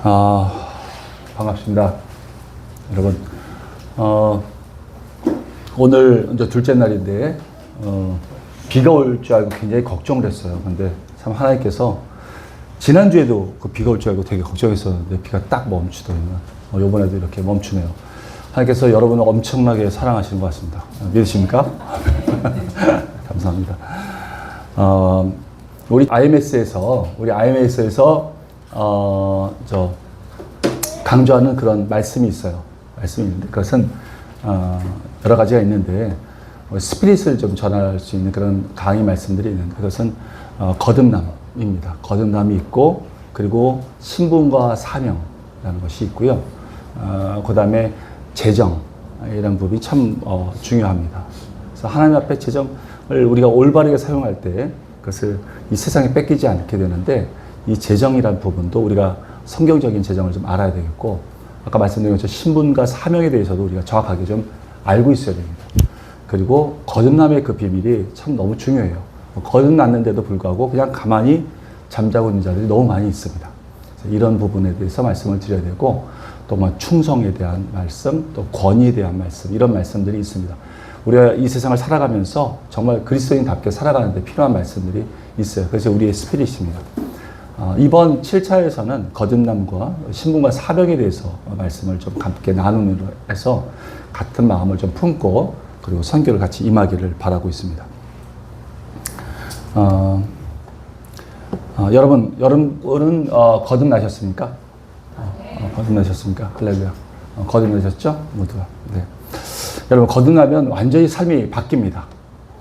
아, 반갑습니다. 여러분, 오늘 이제 둘째 날인데, 비가 올 줄 알고 굉장히 걱정을 했어요. 근데 참 하나님께서 지난주에도 그 비가 올 줄 알고 되게 걱정했었는데 비가 딱 멈추더군요. 요번에도 이렇게 멈추네요. 하나님께서 여러분을 엄청나게 사랑하시는 것 같습니다. 믿으십니까? 감사합니다. 우리 IMS에서 강조하는 그런 말씀이 있어요. 말씀이 있는데 그것은 여러 가지가 있는데 스피릿을 좀 전할 수 있는 그런 강의 말씀들이 있는데 그것은 거듭남입니다. 거듭남이 있고 그리고 신분과 사명이라는 것이 있고요. 그 다음에 재정이라는 부분이 참 중요합니다. 그래서 하나님 앞에 재정을 우리가 올바르게 사용할 때 그것을 이 세상에 뺏기지 않게 되는데 이 재정이라는 부분도 우리가 성경적인 재정을 좀 알아야 되겠고 아까 말씀드린 것처럼 신분과 사명에 대해서도 우리가 정확하게 좀 알고 있어야 됩니다. 그리고 거듭남의 그 비밀이 참 너무 중요해요. 거듭났는데도 불구하고 그냥 가만히 잠자고 있는 자들이 너무 많이 있습니다. 이런 부분에 대해서 말씀을 드려야 되고 또 뭐 충성에 대한 말씀, 또 권위에 대한 말씀 이런 말씀들이 있습니다. 우리가 이 세상을 살아가면서 정말 그리스도인답게 살아가는데 필요한 말씀들이 있어요. 그래서 우리의 스피릿입니다. 이번 7차에서는 거듭남과 신분과 사명에 대해서 말씀을 좀 함께 나눔으로 해서 같은 마음을 좀 품고 그리고 선교를 같이 임하기를 바라고 있습니다. 여러분은 거듭나셨습니까? 거듭나셨습니까? 할렐루야. 거듭나셨죠? 모두가. 네. 여러분, 거듭나면 완전히 삶이 바뀝니다.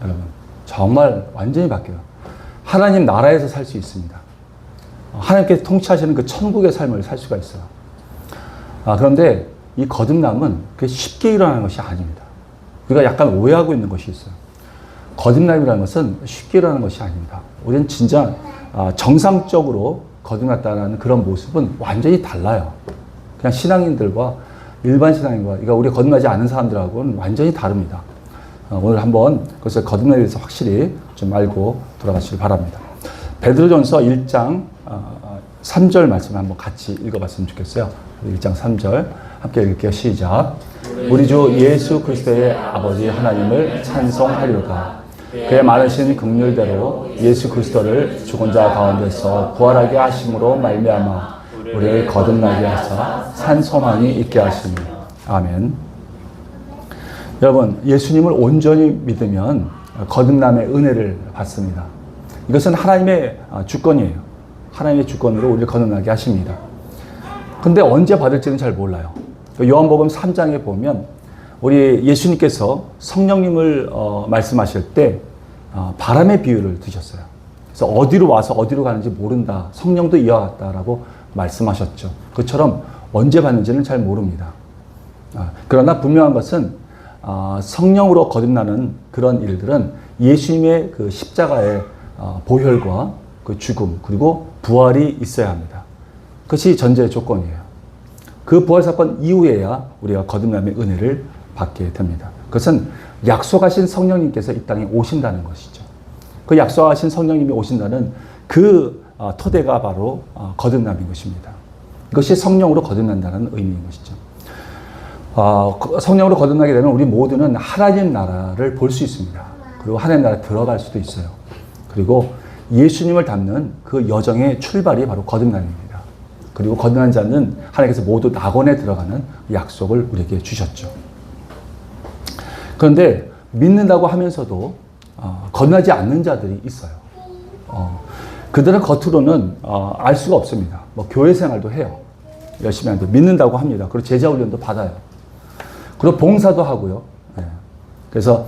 여러분, 정말 완전히 바뀌어요. 하나님 나라에서 살 수 있습니다. 하나님께서 통치하시는 그 천국의 삶을 살 수가 있어요. 그런데 이 거듭남은 그게 쉽게 일어나는 것이 아닙니다. 우리가 약간 오해하고 있는 것이 있어요. 거듭남이라는 것은 쉽게 일어나는 것이 아닙니다. 우리는 진짜 정상적으로 거듭났다는 그런 모습은 완전히 달라요. 그냥 신앙인들과 일반 신앙인과 그러니까 우리가 거듭나지 않은 사람들하고는 완전히 다릅니다. 오늘 한번 그것을 거듭남에 대해서 확실히 좀 알고 돌아가시길 바랍니다. 베드로전서 1장 3절 말씀을 한번 같이 읽어봤으면 좋겠어요. 1장 3절 함께 읽을게요. 시작. 우리 주 예수 그리스도의 아버지 하나님을 찬송하리로다. 그의 많으신 긍휼대로 예수 그리스도를 죽은 자 가운데서 부활하게 하심으로 말미암아 우리를 거듭나게 하사 산 소망이 있게 하시니. 아멘. 여러분, 예수님을 온전히 믿으면 거듭남의 은혜를 받습니다. 이것은 하나님의 주권이에요. 하나님의 주권으로 우리를 거듭나게 하십니다. 근데 언제 받을지는 잘 몰라요. 요한복음 3장에 보면 우리 예수님께서 성령님을 말씀하실 때 바람의 비유를 드셨어요. 그래서 어디로 와서 어디로 가는지 모른다. 성령도 이와 같다라고 말씀하셨죠. 그처럼 언제 받는지는 잘 모릅니다. 그러나 분명한 것은 성령으로 거듭나는 그런 일들은 예수님의 그 십자가의 보혈과 그 죽음 그리고 부활이 있어야 합니다. 그것이 전제 조건이에요. 그 부활 사건 이후에야 우리가 거듭남의 은혜를 받게 됩니다. 그것은 약속하신 성령님께서 이 땅에 오신다는 것이죠. 그 약속하신 성령님이 오신다는 그 토대가 바로 거듭남인 것입니다. 이것이 성령으로 거듭난다는 의미인 것이죠. 성령으로 거듭나게 되면 우리 모두는 하나님 나라를 볼 수 있습니다. 그리고 하나님 나라에 들어갈 수도 있어요. 그리고 예수님을 닮는 그 여정의 출발이 바로 거듭남입니다. 그리고 거듭난 자는 하나님께서 모두 낙원에 들어가는 약속을 우리에게 주셨죠. 그런데 믿는다고 하면서도 거듭나지 않는 자들이 있어요. 그들은 겉으로는 알 수가 없습니다. 뭐 교회 생활도 해요. 열심히 하는데 믿는다고 합니다. 그리고 제자 훈련도 받아요. 그리고 봉사도 하고요. 네. 그래서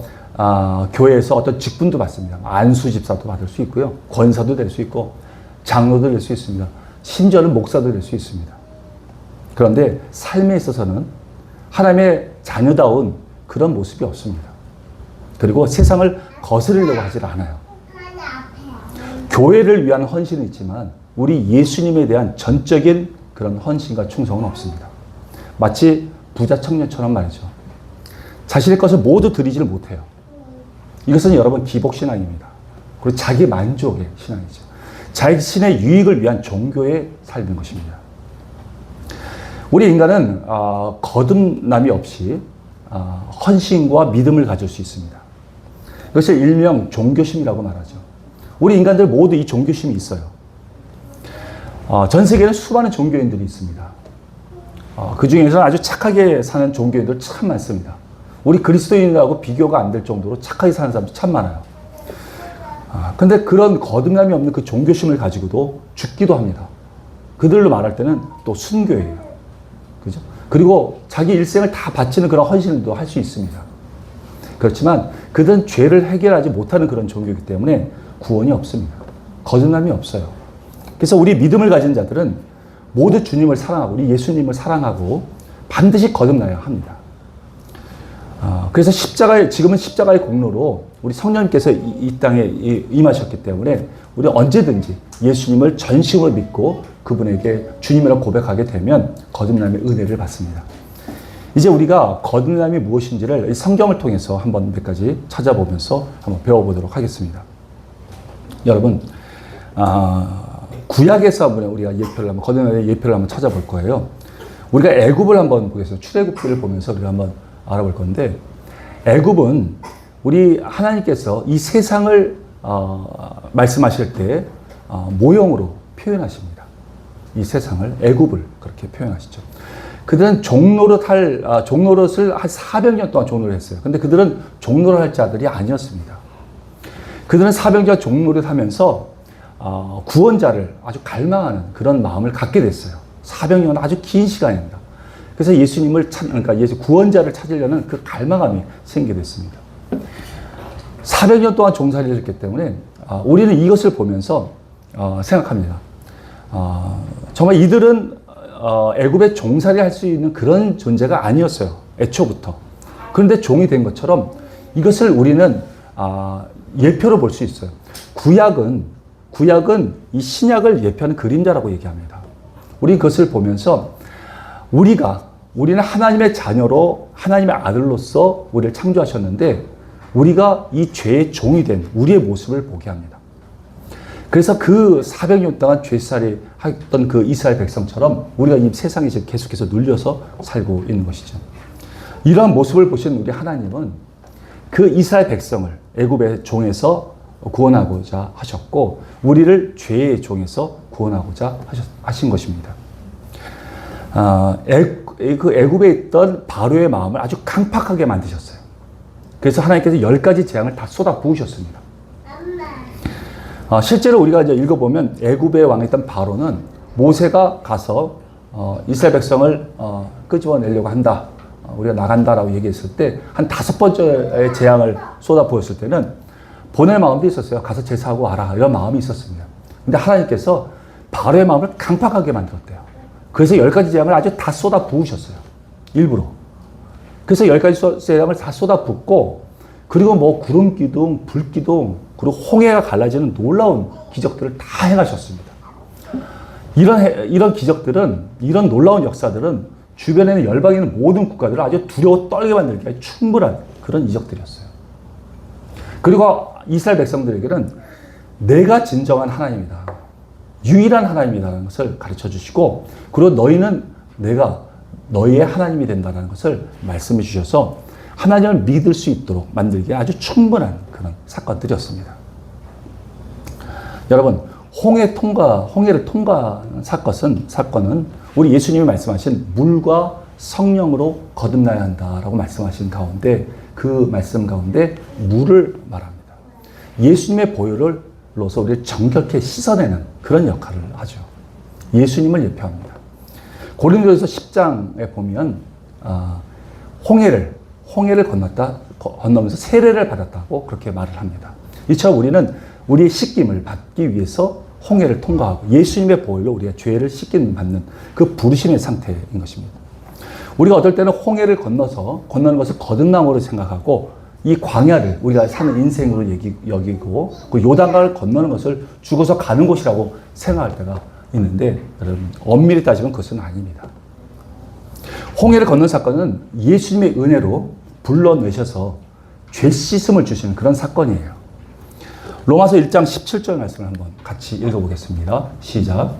교회에서 어떤 직분도 받습니다. 안수 집사도 받을 수 있고요. 권사도 될 수 있고 장로도 될 수 있습니다. 심지어는 목사도 될 수 있습니다. 그런데 삶에 있어서는 하나님의 자녀다운 그런 모습이 없습니다. 그리고 세상을 거스르려고 하질 않아요. 교회를 위한 헌신은 있지만 우리 예수님에 대한 전적인 그런 헌신과 충성은 없습니다. 마치 부자 청년처럼 말이죠. 자신의 것을 모두 드리지를 못해요. 이것은 여러분 기복신앙입니다. 그리고 자기 만족의 신앙이죠. 자신의 유익을 위한 종교의 삶인 것입니다. 우리 인간은 거듭남이 없이 헌신과 믿음을 가질 수 있습니다. 이것을 일명 종교심이라고 말하죠. 우리 인간들 모두 이 종교심이 있어요. 전 세계에는 수많은 종교인들이 있습니다. 그 중에서는 아주 착하게 사는 종교인들 참 많습니다. 우리 그리스도인들하고 비교가 안 될 정도로 착하게 사는 사람도 참 많아요. 근데 그런 거듭남이 없는 그 종교심을 가지고도 죽기도 합니다. 그들로 말할 때는 또 순교예요. 그죠? 그리고 자기 일생을 다 바치는 그런 헌신도 할 수 있습니다. 그렇지만 그들은 죄를 해결하지 못하는 그런 종교이기 때문에 구원이 없습니다. 거듭남이 없어요. 그래서 우리 믿음을 가진 자들은 모두 주님을 사랑하고 우리 예수님을 사랑하고 반드시 거듭나야 합니다. 그래서 지금은 십자가의 공로로 우리 성령님께서 이 땅에 임하셨기 때문에 우리 언제든지 예수님을 전심으로 믿고 그분에게 주님이라고 고백하게 되면 거듭남의 은혜를 받습니다. 이제 우리가 거듭남이 무엇인지를 성경을 통해서 한번 몇 가지 찾아보면서 한번 배워보도록 하겠습니다. 여러분, 구약에서 우리가 거듭남의 예표를 한번 찾아볼 거예요. 우리가 애굽을 한번 보겠습니다. 출애굽기를 보면서 우리가 한번 알아볼 건데, 애굽은 우리 하나님께서 이 세상을 말씀하실 때 모형으로 표현하십니다. 이 세상을 애굽을 그렇게 표현하시죠. 그들은 종노릇을 한 400년 동안 종노릇을 했어요. 근데 그들은 종노릇 할 자들이 아니었습니다. 그들은 400년 종노릇 하면서 구원자를 아주 갈망하는 그런 마음을 갖게 됐어요. 400년은 아주 긴 시간입니다. 그래서 그러니까 구원자를 찾으려는 그 갈망함이 생기게 됐습니다. 400년 동안 종살이를 했기 때문에 우리는 이것을 보면서 생각합니다. 정말 이들은 애굽에 종살이 할 수 있는 그런 존재가 아니었어요. 애초부터. 그런데 종이 된 것처럼 이것을 우리는 예표로 볼 수 있어요. 구약은 이 신약을 예표하는 그림자라고 얘기합니다. 우리 그것을 보면서 우리는 하나님의 자녀로 하나님의 아들로서 우리를 창조하셨는데 우리가 이 죄의 종이 된 우리의 모습을 보게 합니다. 그래서 그 400년 동안 죄살이 했던 그 이스라엘 백성처럼 우리가 이 세상에 계속해서 눌려서 살고 있는 것이죠. 이러한 모습을 보신 우리 하나님은 그 이스라엘 백성을 애굽의 종에서 구원하고자 하셨고 우리를 죄의 종에서 구원하고자 하신 것입니다. 그 애굽에 있던 바로의 마음을 아주 강팍하게 만드셨어요. 그래서 하나님께서 10가지 재앙을 다 쏟아 부으셨습니다. 실제로 우리가 이제 읽어보면 애굽의 왕이었던 바로는 모세가 가서 이스라엘 백성을 끄집어내려고 한다. 우리가 나간다라고 얘기했을 때 한 5번째 재앙을 쏟아 부었을 때는 보낼 마음도 있었어요. 가서 제사하고 와라. 이런 마음이 있었습니다. 근데 하나님께서 바로의 마음을 강팍하게 만들었대요. 그래서 10가지 재앙을 아주 다 쏟아 부으셨어요. 일부러. 그래서 10가지 재앙을 다 쏟아 붓고 그리고 뭐 구름 기둥, 불 기둥, 그리고 홍해가 갈라지는 놀라운 기적들을 다 행하셨습니다. 이런 기적들은, 이런 놀라운 역사들은 주변에 있는 열방에 있는 모든 국가들을 아주 두려워 떨게 만들기에 충분한 그런 이적들이었어요. 그리고 이스라엘 백성들에게는 내가 진정한 하나님이다. 유일한 하나님이라는 것을 가르쳐 주시고, 그리고 너희는 내가 너희의 하나님이 된다는 것을 말씀해 주셔서 하나님을 믿을 수 있도록 만들기에 아주 충분한 그런 사건들이었습니다. 여러분, 홍해를 통과한 사건은 우리 예수님이 말씀하신 물과 성령으로 거듭나야 한다라고 말씀하신 가운데 그 말씀 가운데 물을 말합니다. 예수님의 보혈로서 우리를 정결케 씻어내는 그런 역할을 하죠. 예수님을 예표합니다. 고린도전서 10장에 보면 홍해를 건너면서 세례를 받았다고 그렇게 말을 합니다. 이처럼 우리는 우리의 씻김을 받기 위해서 홍해를 통과하고 예수님의 보혈로 우리가 죄를 씻김 받는 그 부르심의 상태인 것입니다. 우리가 어떨 때는 홍해를 건너는 것을 거듭남으로 생각하고 이 광야를 우리가 사는 인생으로 여기고 그 요단강을 건너는 것을 죽어서 가는 곳이라고 생각할 때가 있는데 여러분 엄밀히 따지면 그것은 아닙니다. 홍해를 건넌 사건은 예수님의 은혜로 불러내셔서 죄 씻음을 주시는 그런 사건이에요. 로마서 1장 17절 말씀을 한번 같이 읽어보겠습니다. 시작.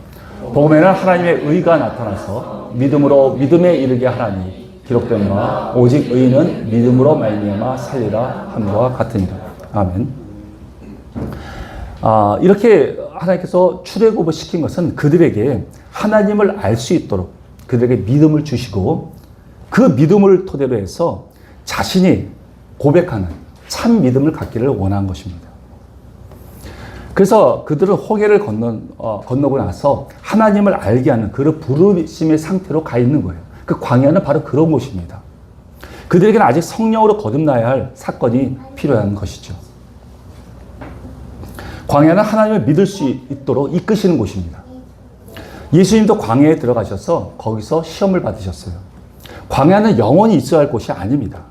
복음에는 하나님의 의가 나타나서 믿음으로 믿음에 이르게 하나니 기록된 바 오직 의인은 믿음으로 말미암아 살리라 함과 같으니라. 아멘. 이렇게 하나님께서 출애굽을 시킨 것은 그들에게 하나님을 알 수 있도록 그들에게 믿음을 주시고 그 믿음을 토대로 해서 자신이 고백하는 참 믿음을 갖기를 원한 것입니다. 그래서 그들은 홍해를 건너고 나서 하나님을 알게 하는 그런 부르심의 상태로 가 있는 거예요. 그 광야는 바로 그런 곳입니다. 그들에게는 아직 성령으로 거듭나야 할 사건이 필요한 것이죠. 광야는 하나님을 믿을 수 있도록 이끄시는 곳입니다. 예수님도 광야에 들어가셔서 거기서 시험을 받으셨어요. 광야는 영원히 있어야 할 곳이 아닙니다.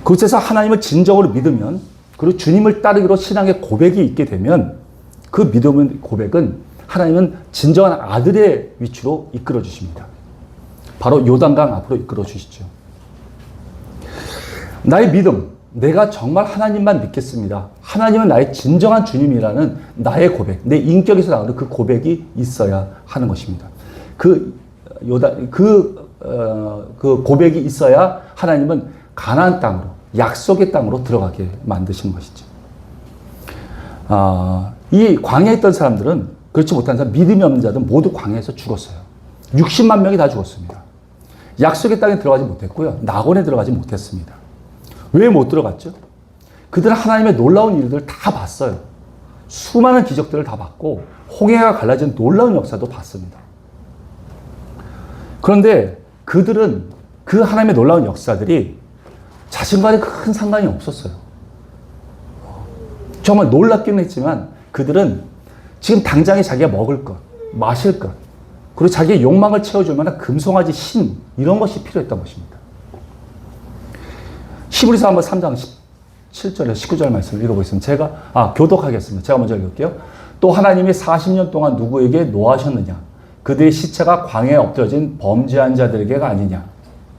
그곳에서 하나님을 진정으로 믿으면 그리고 주님을 따르기로 신앙의 고백이 있게 되면 그 믿음의 고백은 하나님은 진정한 아들의 위치로 이끌어 주십니다. 바로 요단강 앞으로 이끌어 주시죠. 나의 믿음, 내가 정말 하나님만 믿겠습니다. 하나님은 나의 진정한 주님이라는 나의 고백, 내 인격에서 나오는 그 고백이 있어야 하는 것입니다. 그 고백이 있어야 하나님은 가나안 땅으로, 약속의 땅으로 들어가게 만드신 것이죠. 이 광야에 있던 사람들은 그렇지 못한 사람, 믿음이 없는 자들 모두 광야에서 죽었어요. 60만 명이 다 죽었습니다. 약속의 땅에 들어가지 못했고요. 낙원에 들어가지 못했습니다. 왜 못 들어갔죠? 그들은 하나님의 놀라운 일들을 다 봤어요. 수많은 기적들을 다 봤고 홍해가 갈라진 놀라운 역사도 봤습니다. 그런데 그들은 그 하나님의 놀라운 역사들이 자신과는 큰 상관이 없었어요. 정말 놀랍긴 했지만 그들은 지금 당장에 자기가 먹을 것, 마실 것, 그리고 자기의 욕망을 채워줄 만한 금송아지 신, 이런 것이 필요했던 것입니다. 히브리서 한번 3장 17절에서 19절 말씀을 읽어보겠습니다. 제가 교독하겠습니다. 제가 먼저 읽을게요. 또 하나님이 40년 동안 누구에게 노하셨느냐? 그들의 시체가 광야에 엎드러진 범죄한 자들에게가 아니냐?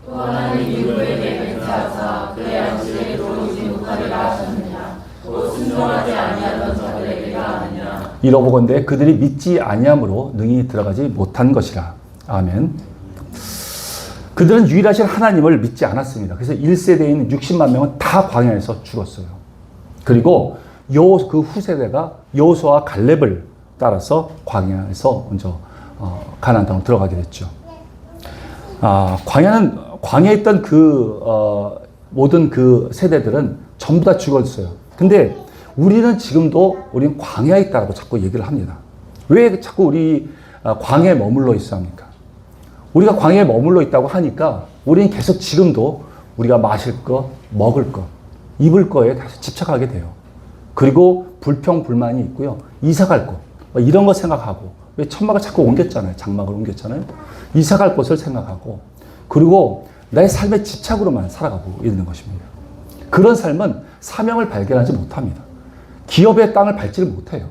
또 하나님이 누구에게 맹세하사 그의 안식에 들어오지 못하리라 하셨느냐? 또 순종하지 아니하던 자들에게가 아니냐? 이러보건대 그들이 믿지 아니함으로 능히 들어가지 못한 것이라. 아멘. 그들은 유일하신 하나님을 믿지 않았습니다. 그래서 1세대에 있는 60만 명은 다 광야에서 죽었어요. 그리고 그 후세대가 여호수아와 갈렙을 따라서 광야에서 먼저 가나안 땅으로 들어가게 됐죠. 광야에 있던 모든 그 세대들은 전부 다 죽었어요. 근데 우리는 지금도 우리는 광야에 있다라고 자꾸 얘기를 합니다. 왜 자꾸 우리 광야에 머물러 있어 합니까? 우리가 광야에 머물러 있다고 하니까 우리는 계속 지금도 우리가 마실 것, 먹을 것, 입을 거에 계속 집착하게 돼요. 그리고 불평, 불만이 있고요. 이사 갈 곳, 이런 거 생각하고, 왜 천막을 자꾸 옮겼잖아요. 장막을 옮겼잖아요. 이사 갈 곳을 생각하고, 그리고 나의 삶의 집착으로만 살아가고 있는 것입니다. 그런 삶은 사명을 발견하지 못합니다. 기업의 땅을 밟지를 못해요.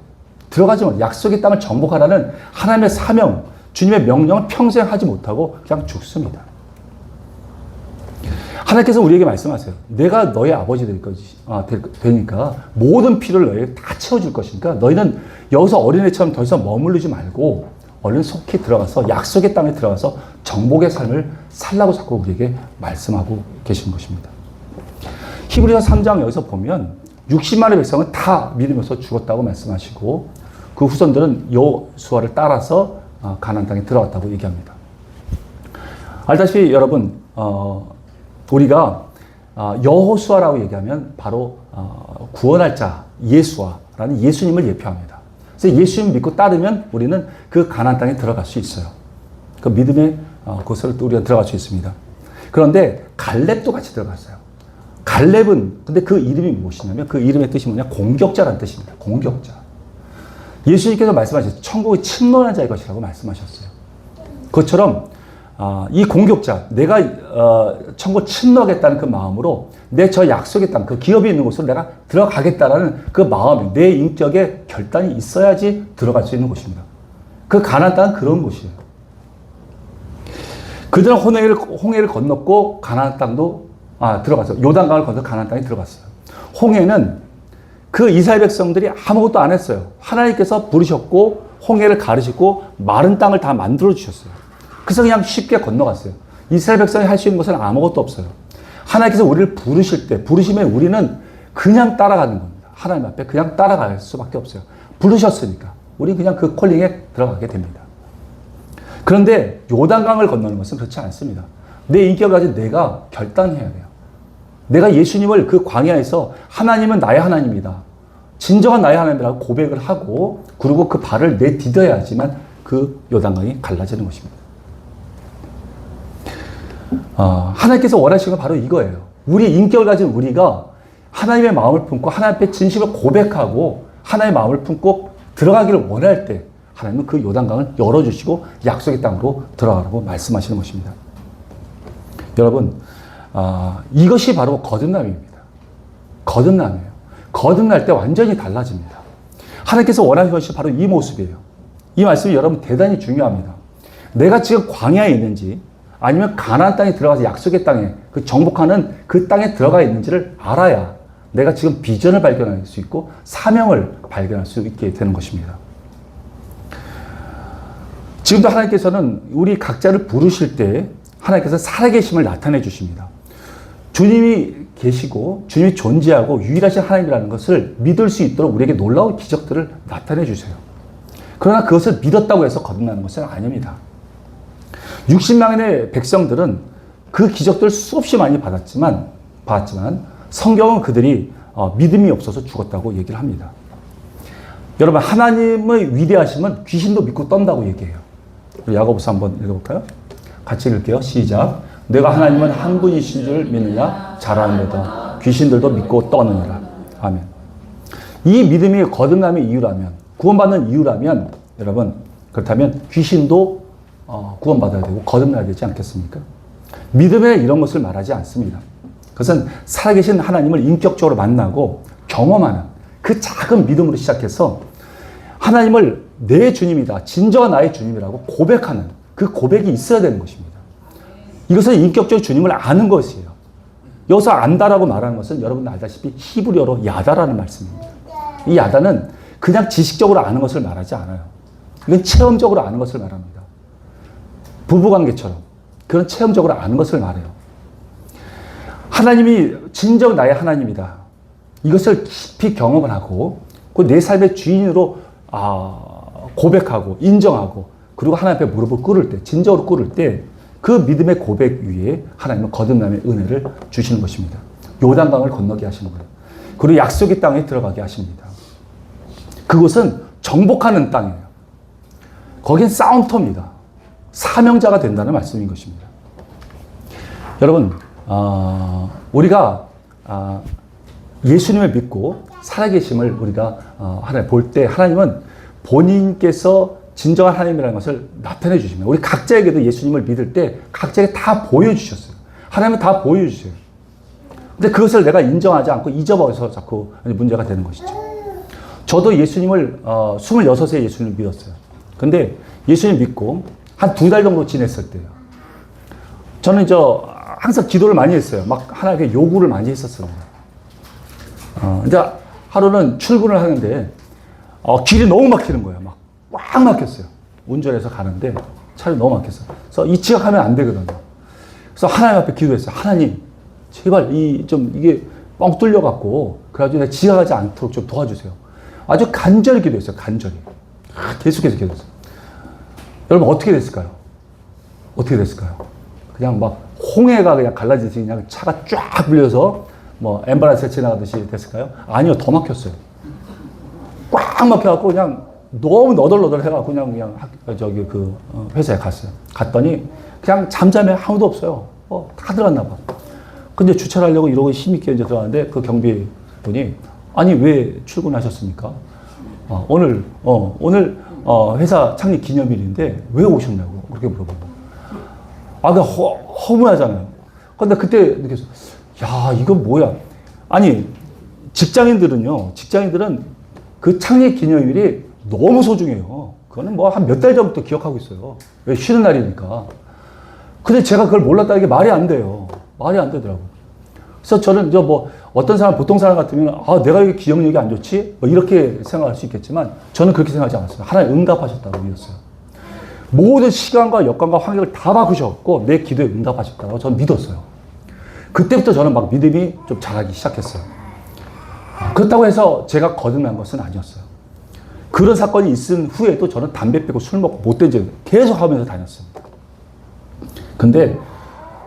들어가지 못, 약속의 땅을 정복하라는 하나님의 사명, 주님의 명령을 평생 하지 못하고 그냥 죽습니다. 하나님께서 우리에게 말씀하세요. 내가 너의 아버지 되니까 모든 필요를 너에게 다 채워줄 것이니까 너희는 여기서 어린애처럼 더 이상 머무르지 말고 얼른 속히 들어가서 약속의 땅에 들어가서 정복의 삶을 살라고 자꾸 우리에게 말씀하고 계신 것입니다. 히브리서 3장 여기서 보면 60만의 백성은 다 믿으면서 죽었다고 말씀하시고 그 후손들은 여호수아를 따라서 가나안 땅에 들어갔다고 얘기합니다. 알다시피 여러분 우리가 여호수아라고 얘기하면 바로 구원할 자 예수아라는 예수님을 예표합니다. 그래서 예수님 믿고 따르면 우리는 그 가나안 땅에 들어갈 수 있어요. 그 믿음의 곳으로 우리가 들어갈 수 있습니다. 그런데 갈렙도 같이 들어갔어요. 갈렙은 근데 그 이름이 무엇이냐면 그 이름의 뜻이 뭐냐? 공격자라는 뜻입니다. 공격자. 예수님께서 말씀하셨어요. 천국에 침노한 자의 것이라고 말씀하셨어요. 그것처럼 이 공격자, 내가 천국 침노하겠다는 그 마음으로 내 저 약속의 땅, 그 기업이 있는 곳으로 내가 들어가겠다라는 그 마음이 내 인격에 결단이 있어야지 들어갈 수 있는 곳입니다. 그 가나안 땅은 그런 곳이에요. 그들은 홍해를 건넜고 가나안 땅도 들어갔어요. 요단강을 건너 가나안 땅에 들어갔어요. 홍해는 그 이스라엘 백성들이 아무것도 안 했어요. 하나님께서 부르셨고 홍해를 가르시고 마른 땅을 다 만들어 주셨어요. 그래서 그냥 쉽게 건너갔어요. 이스라엘 백성이 할 수 있는 것은 아무것도 없어요. 하나님께서 우리를 부르실 때, 부르시면 우리는 그냥 따라가는 겁니다. 하나님 앞에 그냥 따라갈 수밖에 없어요. 부르셨으니까. 우리는 그냥 그 콜링에 들어가게 됩니다. 그런데 요단강을 건너는 것은 그렇지 않습니다. 내 인격을 가진 내가 결단해야 돼요. 내가 예수님을 그 광야에서 하나님은 나의 하나님이다. 진정한 나의 하나님이라고 고백을 하고 그리고 그 발을 내디뎌야지만 그 요단강이 갈라지는 것입니다. 하나님께서 원하시는 건 바로 이거예요. 우리 인격을 가진 우리가 하나님의 마음을 품고 하나님 앞에 진심을 고백하고 하나님의 마음을 품고 들어가기를 원할 때 하나님은 그 요단강을 열어주시고 약속의 땅으로 들어가라고 말씀하시는 것입니다. 여러분, 이것이 바로 거듭남입니다. 거듭남이에요. 거듭날 때 완전히 달라집니다. 하나님께서 원하는 것이 바로 이 모습이에요. 이 말씀이 여러분 대단히 중요합니다. 내가 지금 광야에 있는지 아니면 가나안 땅에 들어가서 약속의 땅에 그 정복하는 그 땅에 들어가 있는지를 알아야 내가 지금 비전을 발견할 수 있고 사명을 발견할 수 있게 되는 것입니다. 지금도 하나님께서는 우리 각자를 부르실 때 하나님께서 살아계심을 나타내 주십니다. 주님이 계시고 주님이 존재하고 유일하신 하나님이라는 것을 믿을 수 있도록 우리에게 놀라운 기적들을 나타내 주세요. 그러나 그것을 믿었다고 해서 거듭나는 것은 아닙니다. 60만의 백성들은 그 기적들을 수없이 많이 받았지만 성경은 그들이 믿음이 없어서 죽었다고 얘기를 합니다. 여러분, 하나님의 위대하심은 귀신도 믿고 떤다고 얘기해요. 우리 야고보서 한번 읽어볼까요? 같이 읽을게요. 시작. 내가 하나님은 한 분이신 줄 믿느냐? 잘 아노라. 귀신들도 믿고 떠느니라. 아멘. 이 믿음이 거듭남의 이유라면, 구원받는 이유라면, 여러분, 그렇다면 귀신도 구원받아야 되고 거듭나야 되지 않겠습니까? 믿음에 이런 것을 말하지 않습니다. 그것은 살아계신 하나님을 인격적으로 만나고 경험하는 그 작은 믿음으로 시작해서 하나님을 내 주님이다, 진정한 나의 주님이라고 고백하는 그 고백이 있어야 되는 것입니다. 이것은 인격적으로 주님을 아는 것이에요. 여기서 안다라고 말하는 것은 여러분 알다시피 히브리어로 야다라는 말씀입니다. 이 야다는 그냥 지식적으로 아는 것을 말하지 않아요. 이건 체험적으로 아는 것을 말합니다. 부부관계처럼 그런 체험적으로 아는 것을 말해요. 하나님이 진정 나의 하나님이다. 이것을 깊이 경험을 하고 내 삶의 주인으로 고백하고 인정하고 그리고 하나님 앞에 무릎을 꿇을 때, 진정으로 꿇을 때 그 믿음의 고백 위에 하나님은 거듭남의 은혜를 주시는 것입니다. 요단강을 건너게 하시는 거예요. 그리고 약속의 땅에 들어가게 하십니다. 그곳은 정복하는 땅이에요. 거긴 싸움터입니다. 사명자가 된다는 말씀인 것입니다. 여러분, 우리가 예수님을 믿고 살아계심을 우리가 하나님 볼 때 하나님은 본인께서 진정한 하나님이라는 것을 나타내 주십니다. 우리 각자에게도 예수님을 믿을 때 각자에게 다 보여주셨어요. 하나님은 다 보여주세요. 근데 그것을 내가 인정하지 않고 잊어버려서 자꾸 문제가 되는 것이죠. 저도 예수님을 26세 예수님을 믿었어요. 근데 예수님 믿고 한 2달 정도 지냈을 때요. 저는 항상 기도를 많이 했어요. 막 하나님께 요구를 많이 했었어요. 이제 하루는 출근을 하는데 길이 너무 막히는 거예요. 막 꽉 막혔어요. 운전해서 가는데 차를 너무 막혔어요. 그래서 이 지각하면 안 되거든요. 그래서 하나님 앞에 기도했어요. 하나님, 제발 이게 뻥 뚫려갖고 그래가지고 내가 지각하지 않도록 좀 도와주세요. 아주 간절히 기도했어요. 간절히. 계속해서 기도했어요. 여러분 어떻게 됐을까요? 어떻게 됐을까요? 그냥 막 홍해가 그냥 갈라지듯이 그냥 차가 쫙 불려서 뭐 엠바라스에 지나가듯이 됐을까요? 아니요, 더 막혔어요. 꽉 막혀갖고 그냥 너무 너덜너덜 해갖고 그냥 회사에 갔어요. 갔더니 그냥 잠잠해. 아무도 없어요. 다 들어갔나 봐. 근데 주차를 하려고 이러고 힘있게 이제 들어갔는데 그 경비분이 아니 왜 출근하셨습니까? 오늘 회사 창립 기념일인데 왜 오셨냐고 그렇게 물어본 거예요. 그냥 허무하잖아요. 근데 그때 느꼈어요. 야, 이건 뭐야? 아니, 직장인들은 그 창립 기념일이 너무 소중해요. 그거는 뭐 한 몇 달 전부터 기억하고 있어요. 왜? 쉬는 날이니까. 근데 제가 그걸 몰랐다는 게 말이 안 돼요. 말이 안 되더라고요. 그래서 저는 뭐 어떤 사람, 보통 사람 같으면 내가 왜 기억력이 안 좋지? 뭐 이렇게 생각할 수 있겠지만 저는 그렇게 생각하지 않았어요. 하나님 응답하셨다고 믿었어요. 모든 시간과 여건과 환경을 다 바꾸셨고 내 기도에 응답하셨다고 저는 믿었어요. 그때부터 저는 막 믿음이 좀 자라기 시작했어요. 그렇다고 해서 제가 거듭난 것은 아니었어요. 그런 사건이 있은 후에도 저는 담배 피고 술 먹고 못된 짓 계속 하면서 다녔습니다. 근데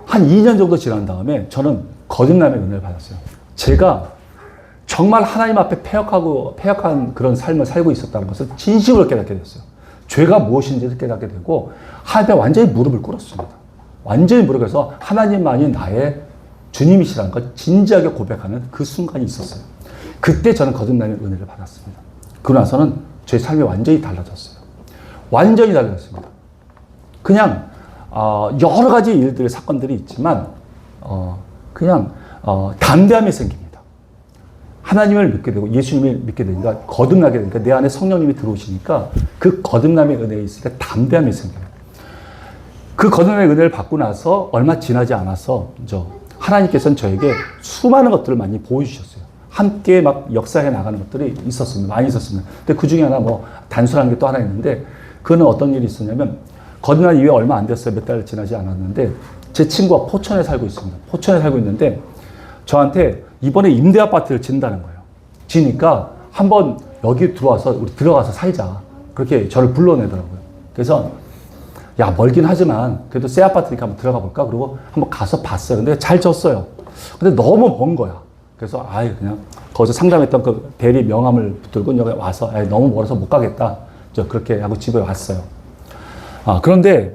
한 2년 정도 지난 다음에 저는 거듭남의 은혜를 받았어요. 제가 정말 하나님 앞에 패역한 그런 삶을 살고 있었다는 것을 진심으로 깨닫게 됐어요. 죄가 무엇인지를 깨닫게 되고 하나님 앞에 완전히 무릎을 꿇었습니다. 완전히 무릎을 꿇어서 하나님만이 나의 주님이시라는 걸 진지하게 고백하는 그 순간이 있었어요. 그때 저는 거듭남의 은혜를 받았습니다. 그러고 나서는 제 삶이 완전히 달라졌어요. 완전히 달라졌습니다. 그냥 여러 가지 일들의 사건들이 있지만 그냥 담대함이 생깁니다. 하나님을 믿게 되고 예수님을 믿게 되니까 거듭나게 되니까 내 안에 성령님이 들어오시니까 그 거듭남의 은혜에 있으니까 담대함이 생겨요. 그 거듭남의 은혜를 받고 나서 얼마 지나지 않아서 하나님께서는 저에게 수많은 것들을 많이 보여주셨어요. 함께 막 역사해 나가는 것들이 있었습니다. 많이 있었습니다. 근데 그 중에 하나 단순한 게 또 하나 있는데 그거는 어떤 일이 있었냐면 거듭난 이후에 얼마 안 됐어요. 몇 달 지나지 않았는데 제 친구가 포천에 살고 있습니다. 포천에 살고 있는데 저한테 이번에 임대 아파트를 짓는다는 거예요. 지니까 한번 여기 들어와서 우리 들어가서 살자. 그렇게 저를 불러내더라고요. 그래서 야 멀긴 하지만 그래도 새 아파트니까 한번 들어가 볼까? 그리고 한번 가서 봤어요. 근데 잘 졌어요. 근데 너무 먼 거야. 그래서 그냥 거기서 상담했던 그 대리 명함을 붙들고 여기 와서 너무 멀어서 못 가겠다. 그렇게 하고 집에 왔어요. 그런데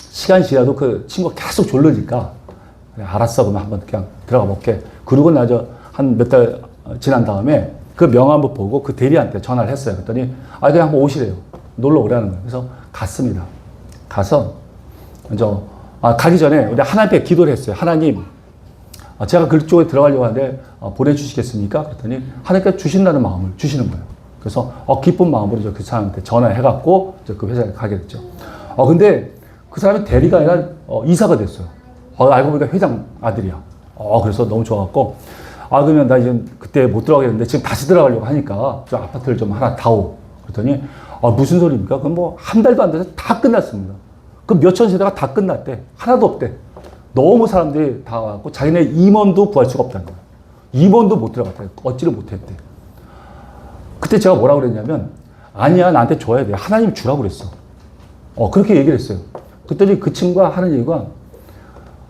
시간이 지나도 그 친구가 계속 졸르니까 알았어 그러면 한번 그냥 들어가 볼게. 그러고 나서 한 몇 달 지난 다음에 그 명함을 보고 그 대리한테 전화를 했어요. 그랬더니 그냥 한번 오시래요. 놀러 오라는 거예요. 그래서 갔습니다. 가서 먼저 가기 전에 우리 하나님 앞에 기도를 했어요. 하나님 제가 그쪽에 들어가려고 하는데 보내주시겠습니까? 그랬더니 하나님께서 주신다는 마음을 주시는 거예요. 그래서 기쁜 마음으로 그 사람한테 전화해갖고 그 회사에 가게 됐죠. 근데 그 사람이 대리가 아니라 이사가 됐어요. 알고 보니까 회장 아들이야. 그래서 너무 좋아갖고 그러면 나 이제 그때 못 들어가겠는데 지금 다시 들어가려고 하니까 저 아파트를 좀 하나 다오. 그랬더니 무슨 소리입니까? 그럼 한 달도 안 돼서 다 끝났습니다. 그 몇천 세대가 다 끝났대. 하나도 없대. 너무 사람들이 다 와갖고 자기네 임원도 구할 수가 없다는 거예요. 임원도 못 들어갔대. 얻지를 못했대. 그때 제가 뭐라고 그랬냐면 아니야 나한테 줘야 돼. 하나님 주라고 그랬어. 그렇게 얘기를 했어요. 그랬더니 그 친구가 하는 얘기가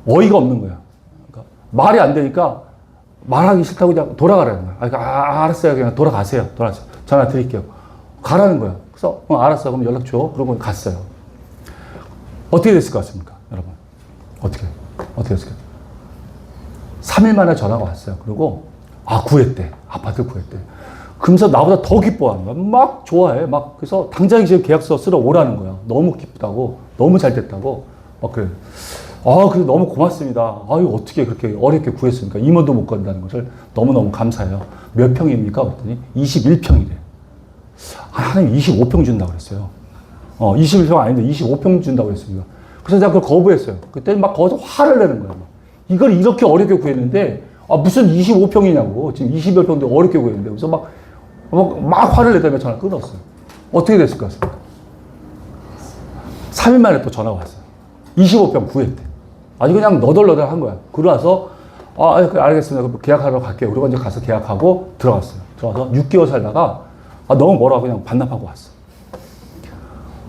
어이가 없는 거야. 그러니까 말이 안 되니까 말하기 싫다고 그냥 돌아가라는 거야. 알았어요. 그냥 돌아가세요. 전화 드릴게요. 가라는 거야. 그래서 알았어. 그럼 연락 줘. 그러고 갔어요. 어떻게 됐을 것 같습니까? 여러분. 어떻게 됐을까요? 3일 만에 전화가 왔어요. 그리고 구했대. 아파트 구했대. 그러면서 나보다 더 기뻐하는 거야. 막 좋아해. 그래서 당장 지금 계약서 쓰러 오라는 거야. 너무 기쁘다고. 너무 잘 됐다고. 그래. 그래서 너무 고맙습니다. 이거 어떻게 그렇게 어렵게 구했습니까? 임원도 못 건다는 것을 너무너무 감사해요. 몇 평입니까? 그랬더니 21평이래. 하나님 25평 준다고 그랬어요. 21평 아닌데 25평 준다고 그랬습니다. 그래서 제가 그걸 거부했어요. 그때 막 거기서 화를 내는 거예요. 이걸 이렇게 어렵게 구했는데, 무슨 25평이냐고. 지금 20여 평도 어렵게 구했는데. 그래서 막 화를 내다가 전화 끊었어요. 어떻게 됐을 것 같습니까? 3일 만에 또 전화가 왔어요. 25평 구했대. 아주 그냥 너덜너덜 한 거야. 그러고 나서, 알겠습니다. 그럼 계약하러 갈게요. 그리고 이제 가서 계약하고 들어갔어요. 들어가서 6개월 살다가, 너무 멀어. 그냥 반납하고 왔어.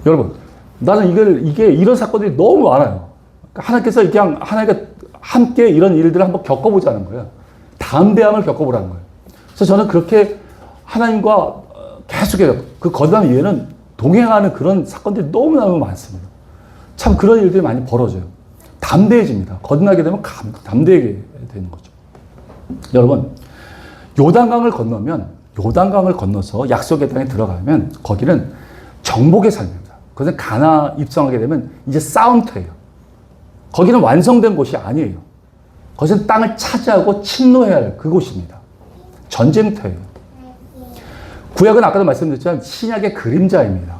여러분, 나는 이게 이런 사건들이 너무 많아요. 하나님께서 그냥 하나님과 함께 이런 일들을 한번 겪어보자는 거예요. 담대함을 겪어보라는 거예요. 그래서 저는 그렇게 하나님과 계속해서 그 거듭남 이후에는 동행하는 그런 사건들이 너무너무 많습니다. 참 그런 일들이 많이 벌어져요. 담대해집니다. 거듭나게 되면 담대하게 되는 거죠. 여러분, 요단강을 건너서 약속의 땅에 들어가면 거기는 정복의 삶입니다. 그것은 가나안 입성하게 되면 이제 싸움터예요. 거기는 완성된 곳이 아니에요. 그것은 땅을 차지하고 침노해야 할 그곳입니다. 전쟁터예요. 구약은 아까도 말씀드렸지만 신약의 그림자입니다.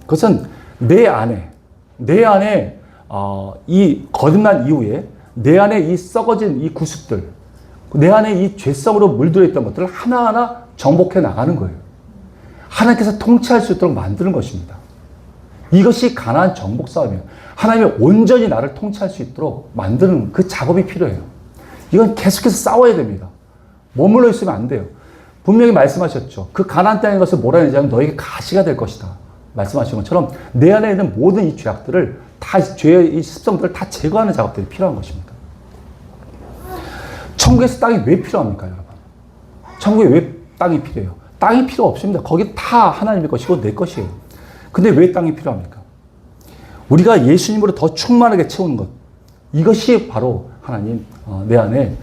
그것은 내 안에 이 거듭난 이후에 내 안에 이 썩어진 이 구습들, 내 안에 이 죄성으로 물들어 있던 것들을 하나하나 정복해 나가는 거예요. 하나님께서 통치할 수 있도록 만드는 것입니다. 이것이 가나안 정복 싸움이에요. 하나님이 온전히 나를 통치할 수 있도록 만드는 그 작업이 필요해요. 이건 계속해서 싸워야 됩니다. 머물러 있으면 안 돼요. 분명히 말씀하셨죠. 그 가나안 땅의 것을 몰아내지 않으면 너에게 가시가 될 것이다. 말씀하신 것처럼 내 안에 있는 모든 이 죄악들을 다, 죄의 이 습성들을 다 제거하는 작업들이 필요한 것입니다. 천국에서 땅이 왜 필요합니까, 여러분? 천국에 왜 땅이 필요해요? 땅이 필요 없습니다. 거기 다 하나님의 것이고 내 것이에요. 근데 왜 땅이 필요합니까? 우리가 예수님으로 더 충만하게 채우는 것. 이것이 바로 하나님 내 안에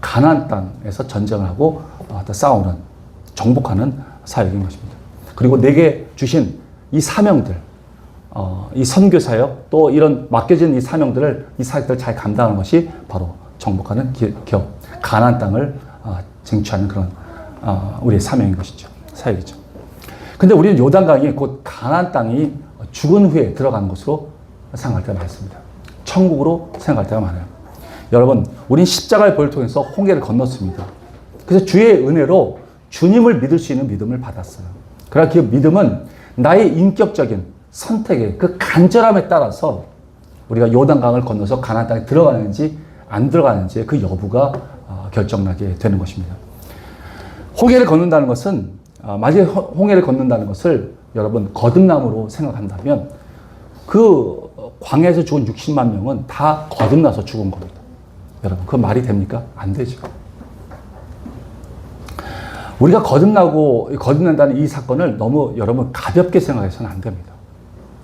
가나안 땅에서 전쟁을 하고 싸우는, 정복하는 사역인 것입니다. 그리고 내게 주신 이 사명들, 이 선교사역, 또 이런 맡겨진 이 사명들을, 이 사역들을 잘 감당하는 것이 바로 정복하는 기업, 가나안 땅을 쟁취하는 그런 우리의 사명인 것이죠. 사역이죠. 근데 우리는 요단강이 곧 가나안 땅이 죽은 후에 들어가는 것으로 생각할 때가 많습니다. 천국으로 생각할 때가 많아요. 여러분, 우린 십자가의 보혈을 통해서 홍해를 건넜습니다. 그래서 주의 은혜로 주님을 믿을 수 있는 믿음을 받았어요. 그러나 그 믿음은 나의 인격적인 선택의 그 간절함에 따라서 우리가 요단강을 건너서 가나안 땅에 들어가는지 안 들어가는지의 그 여부가 결정나게 되는 것입니다. 홍해를 걷는다는 것은, 만약에 홍해를 걷는다는 것을 여러분 거듭남으로 생각한다면 그 광야에서 죽은 60만 명은 다 거듭나서 죽은 겁니다. 여러분, 그 말이 됩니까? 안 되죠. 우리가 거듭난다는 이 사건을 너무 여러분 가볍게 생각해서는 안 됩니다.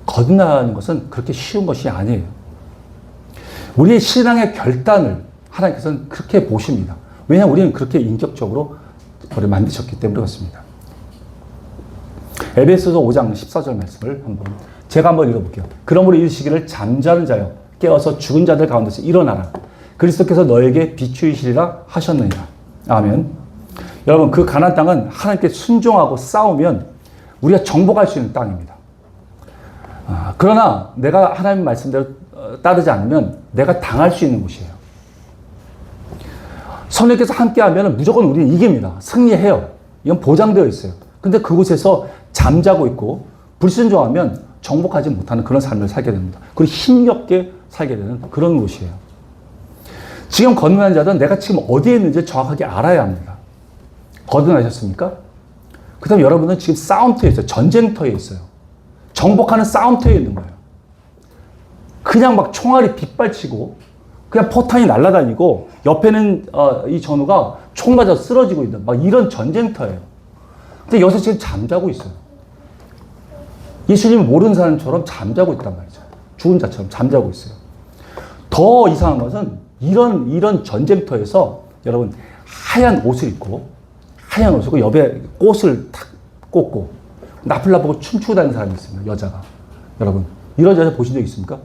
거듭나는 것은 그렇게 쉬운 것이 아니에요. 우리의 신앙의 결단을 하나님께서는 그렇게 보십니다. 왜냐하면 우리는 그렇게 인격적으로 우리를 만드셨기 때문에 그렇습니다. 에베소서 5장 14절 말씀을 제가 한번 읽어볼게요. 그러므로 이 시기를 잠자는 자여 깨어서 죽은 자들 가운데서 일어나라. 그리스도께서 너에게 비추이시리라 하셨느니라. 아멘. 여러분, 그 가나안 땅은 하나님께 순종하고 싸우면 우리가 정복할 수 있는 땅입니다. 그러나 내가 하나님 말씀대로 따르지 않으면 내가 당할 수 있는 곳이에요. 성령께서 함께하면 무조건 우리는 이깁니다. 승리해요. 이건 보장되어 있어요. 근데 그곳에서 잠자고 있고 불순종하면 정복하지 못하는 그런 삶을 살게 됩니다. 그리고 힘겹게 살게 되는 그런 곳이에요. 지금 거듭난 자들은 내가 지금 어디에 있는지 정확하게 알아야 합니다. 거듭나셨습니까? 그 다음에 여러분은 지금 싸움터에 있어요. 전쟁터에 있어요. 정복하는 싸움터에 있는 거예요. 그냥 막 총알이 빗발치고 그냥 포탄이 날아다니고 옆에는 이 전우가 총 맞아 쓰러지고 있는 막 이런 전쟁터예요. 근데 여기서 지금 잠자고 있어요. 예수님을 모르는 사람처럼 잠자고 있단 말이죠. 죽은 자처럼 잠자고 있어요. 더 이상한 것은 이런 전쟁터에서 여러분 하얀 옷을 입고 옆에 꽃을 탁 꽂고 나플라 보고 춤추고 다니는 사람이 있습니다. 여자가. 여러분, 이런 여자 보신 적 있습니까?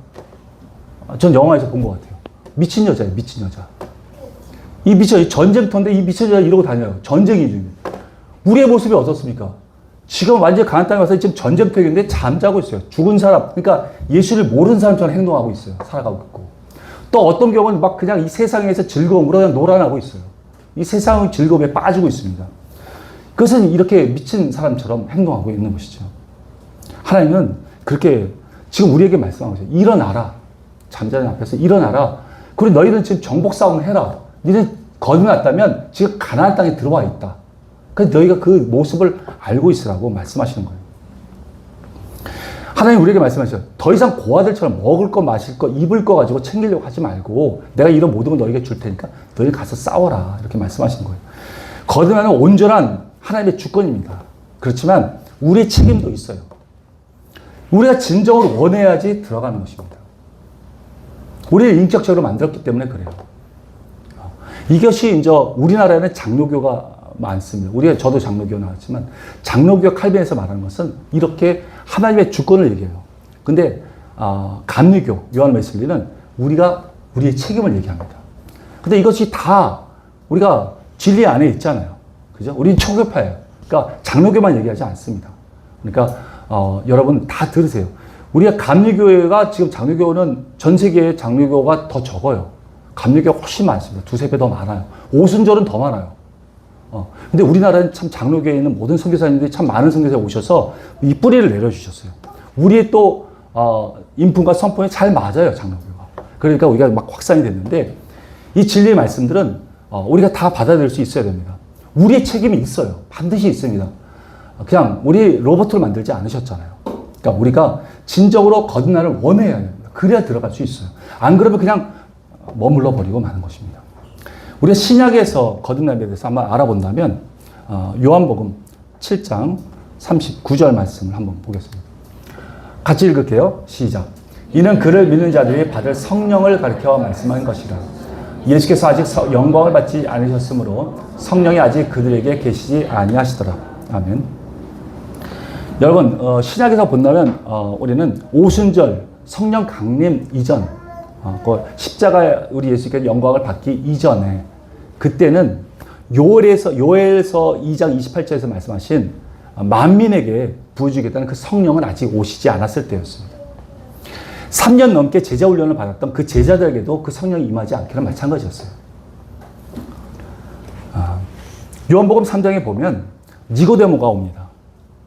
전 영화에서 본 것 같아요. 미친 여자예요. 미친 여자. 이 미친 전쟁터인데 이 미친 여자 이러고 다녀요. 전쟁이지. 우리의 모습이 어떻습니까? 지금 완전히 가나안 땅에 와서 지금 전쟁터인데 잠자고 있어요. 죽은 사람, 그러니까 예수를 모르는 사람처럼 행동하고 있어요. 살아가고 있고. 또 어떤 경우는 막 그냥 이 세상에서 즐거움으로 그냥 놀아나고 있어요. 이 세상의 즐거움에 빠지고 있습니다. 그것은 이렇게 미친 사람처럼 행동하고 있는 것이죠. 하나님은 그렇게 지금 우리에게 말씀하고 있어요. 일어나라. 잠자는 앞에서 일어나라. 그리고 너희는 지금 정복 싸움을 해라. 너희는 거듭났다면 지금 가나안 땅에 들어와 있다. 그래서 너희가 그 모습을 알고 있으라고 말씀하시는 거예요. 하나님 우리에게 말씀하셔요. 더 이상 고아들처럼 먹을 거, 마실 거, 입을 거 가지고 챙기려고 하지 말고 내가 이런 모든 걸 너희에게 줄 테니까 너희 가서 싸워라. 이렇게 말씀하시는 거예요. 거듭나는 온전한 하나님의 주권입니다. 그렇지만 우리의 책임도 있어요. 우리가 진정으로 원해야지 들어가는 것입니다. 우리를 인격적으로 만들었기 때문에 그래요. 이것이 이제 우리나라에는 장로교가 많습니다. 저도 장로교 나왔지만 장로교 칼빈에서 말하는 것은 이렇게 하나님의 주권을 얘기해요. 근데 감리교 요한 웨슬리는 우리의 책임을 얘기합니다. 근데 이것이 다 우리가 진리 안에 있잖아요. 그죠? 우리는 초교파예요. 그러니까 장로교만 얘기하지 않습니다. 그러니까 여러분 다 들으세요. 우리가 감리교회가 지금 장로교는 전 세계의 장로교가 더 적어요. 감리교가 훨씬 많습니다. 두세 배 더 많아요. 오순절은 더 많아요. 근데 우리나라는 참 장로교에 있는 모든 선교사님들이 참 많은 선교사에 오셔서 이 뿌리를 내려주셨어요. 우리의 또, 인품과 성품이 잘 맞아요, 장로교가. 그러니까 우리가 막 확산이 됐는데, 이 진리의 말씀들은, 우리가 다 받아들일 수 있어야 됩니다. 우리의 책임이 있어요. 반드시 있습니다. 그냥 우리 로봇을 만들지 않으셨잖아요. 그러니까 우리가 진정으로 거듭남을 원해야 됩니다. 그래야 들어갈 수 있어요. 안 그러면 그냥 머물러 버리고 마는 것입니다. 우리가 신약에서 거듭남에 대해서 한번 알아본다면 요한복음 7장 39절 말씀을 한번 보겠습니다. 같이 읽을게요. 시작. 이는 그를 믿는 자들이 받을 성령을 가리켜 말씀한 것이라. 예수께서 아직 영광을 받지 않으셨으므로 성령이 아직 그들에게 계시지 아니하시더라. 아멘. 여러분, 신약에서 본다면 우리는 오순절 성령 강림 이전, 그 십자가 우리 예수께서 영광을 받기 이전에, 그때는 요엘서 2장 28절에서 말씀하신 만민에게 부어주겠다는 그 성령은 아직 오시지 않았을 때였습니다. 3년 넘게 제자 훈련을 받았던 그 제자들에게도 그 성령이 임하지 않기는 마찬가지였어요. 요한복음 3장에 보면 니고데모가 옵니다.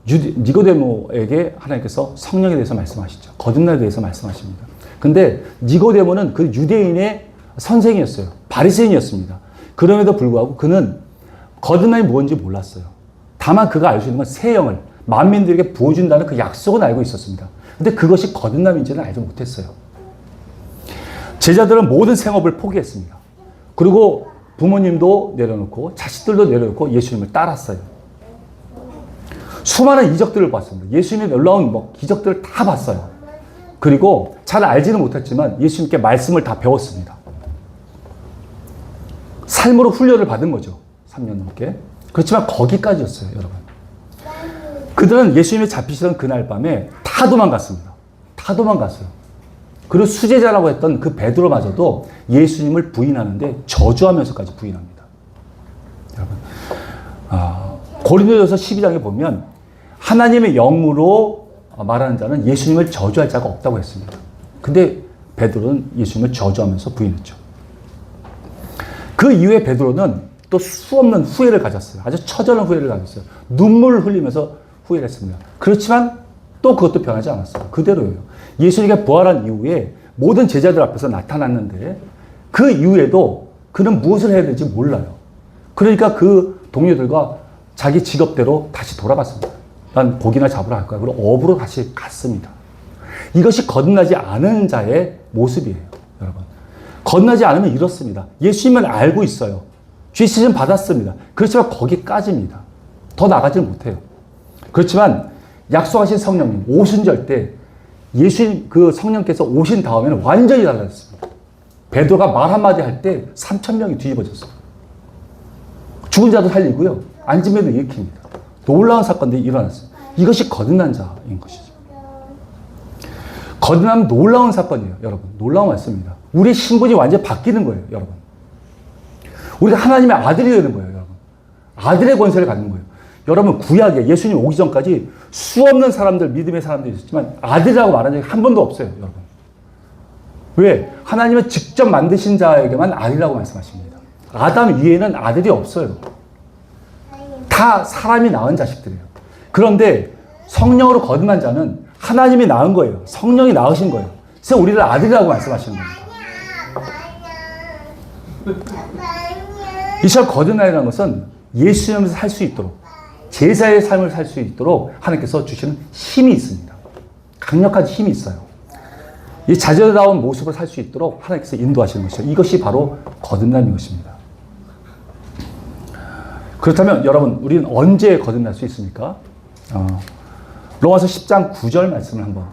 니고데모에게 하나님께서 성령에 대해서 말씀하시죠. 거듭남에 대해서 말씀하십니다. 근데 니고데모는 그 유대인의 선생이었어요. 바리새인이었습니다. 그럼에도 불구하고 그는 거듭남이 뭔지 몰랐어요. 다만 그가 알 수 있는 건 새 영을 만민들에게 부어준다는 그 약속은 알고 있었습니다. 근데 그것이 거듭남인지는 알지 못했어요. 제자들은 모든 생업을 포기했습니다. 그리고 부모님도 내려놓고 자식들도 내려놓고 예수님을 따랐어요. 수많은 이적들을 봤습니다. 예수님의 놀라운 기적들을 다 봤어요. 그리고 잘 알지는 못했지만 예수님께 말씀을 다 배웠습니다. 삶으로 훈련을 받은 거죠. 3년 넘게. 그렇지만 거기까지였어요, 여러분. 그들은 예수님이 잡히시던 그날 밤에 다 도망갔습니다. 다 도망갔어요. 그리고 수제자라고 했던 그 베드로마저도 예수님을 부인하는데 저주하면서까지 부인합니다. 여러분, 고린도전서 12장에 보면 하나님의 영으로 말하는 자는 예수님을 저주할 자가 없다고 했습니다. 근데 베드로는 예수님을 저주하면서 부인했죠. 그 이후에 베드로는 또 수없는 후회를 가졌어요. 아주 처절한 후회를 가졌어요. 눈물을 흘리면서 후회를 했습니다. 그렇지만 또 그것도 변하지 않았어요. 그대로예요. 예수님이 부활한 이후에 모든 제자들 앞에서 나타났는데 그 이후에도 그는 무엇을 해야 될지 몰라요. 그러니까 그 동료들과 자기 직업대로 다시 돌아갔습니다. 난 고기나 잡으러 갈 거야. 그리고 업으로 다시 갔습니다. 이것이 거듭나지 않은 자의 모습이에요, 여러분. 거듭나지 않으면 이렇습니다. 예수님을 알고 있어요. 죄 씻음 받았습니다. 그렇지만 거기까지입니다. 더 나가지 못해요. 그렇지만 약속하신 성령님, 오순절 때 예수님 그 성령께서 오신 다음에는 완전히 달라졌습니다. 베드로가 말 한마디 할 때 3,000명이 뒤집어졌어요. 죽은 자도 살리고요. 앉은 매도 일으킵니다. 놀라운 사건들이 일어났어요. 이것이 거듭난 자인 것이죠. 거듭나면 놀라운 사건이에요, 여러분. 놀라운 말씀입니다. 우리의 신분이 완전히 바뀌는 거예요, 여러분. 우리가 하나님의 아들이 되는 거예요, 여러분. 아들의 권세를 갖는 거예요. 여러분, 구약에 예수님 오기 전까지 수없는 사람들, 믿음의 사람들이 있었지만 아들이라고 말한 적이 한 번도 없어요, 여러분. 왜? 하나님은 직접 만드신 자에게만 아들이라고 말씀하십니다. 아담 위에는 아들이 없어요. 다 사람이 낳은 자식들이에요. 그런데 성령으로 거듭난 자는 하나님이 낳은 거예요. 성령이 낳으신 거예요. 그래서 우리를 아들이라고 말씀하시는 겁니다. 이처럼 거듭나라는 것은 예수님에서 살 수 있도록, 제사의 삶을 살 수 있도록 하나님께서 주시는 힘이 있습니다. 강력한 힘이 있어요. 이 자녀다운 모습을 살 수 있도록 하나님께서 인도하시는 것이죠. 이것이 바로 거듭남인 것입니다. 그렇다면 여러분, 우리는 언제 거듭날 수 있습니까? 로마서 10장 9절 말씀을 한번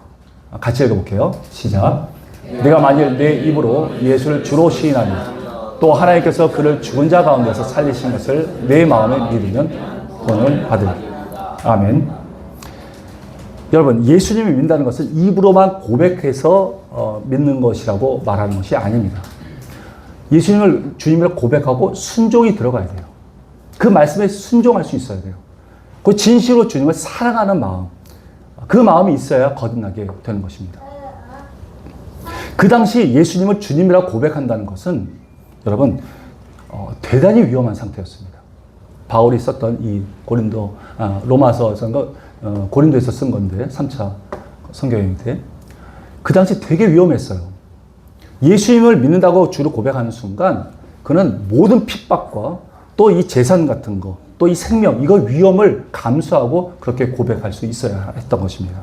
같이 읽어볼게요. 시작. 내가 만일 내 입으로 예수를 주로 시인하니 또 하나님께서 그를 죽은 자 가운데서 살리신 것을 내 마음에 믿으면 구원을 받으리. 아멘. 여러분, 예수님을 믿는다는 것은 입으로만 고백해서 믿는 것이라고 말하는 것이 아닙니다. 예수님을 주님으로 고백하고 순종이 들어가야 돼요. 그 말씀에 순종할 수 있어야 돼요. 그 진실로 주님을 사랑하는 마음, 그 마음이 있어야 거듭나게 되는 것입니다. 그 당시 예수님을 주님이라고 고백한다는 것은 여러분, 대단히 위험한 상태였습니다. 바울이 썼던 이 로마서에서 고린도에서 쓴 건데, 3차 선교여행 때. 그 당시 되게 위험했어요. 예수님을 믿는다고 주로 고백하는 순간, 그는 모든 핍박과 또 이 재산 같은 거, 또 이 생명, 이거 위험을 감수하고 그렇게 고백할 수 있어야 했던 것입니다.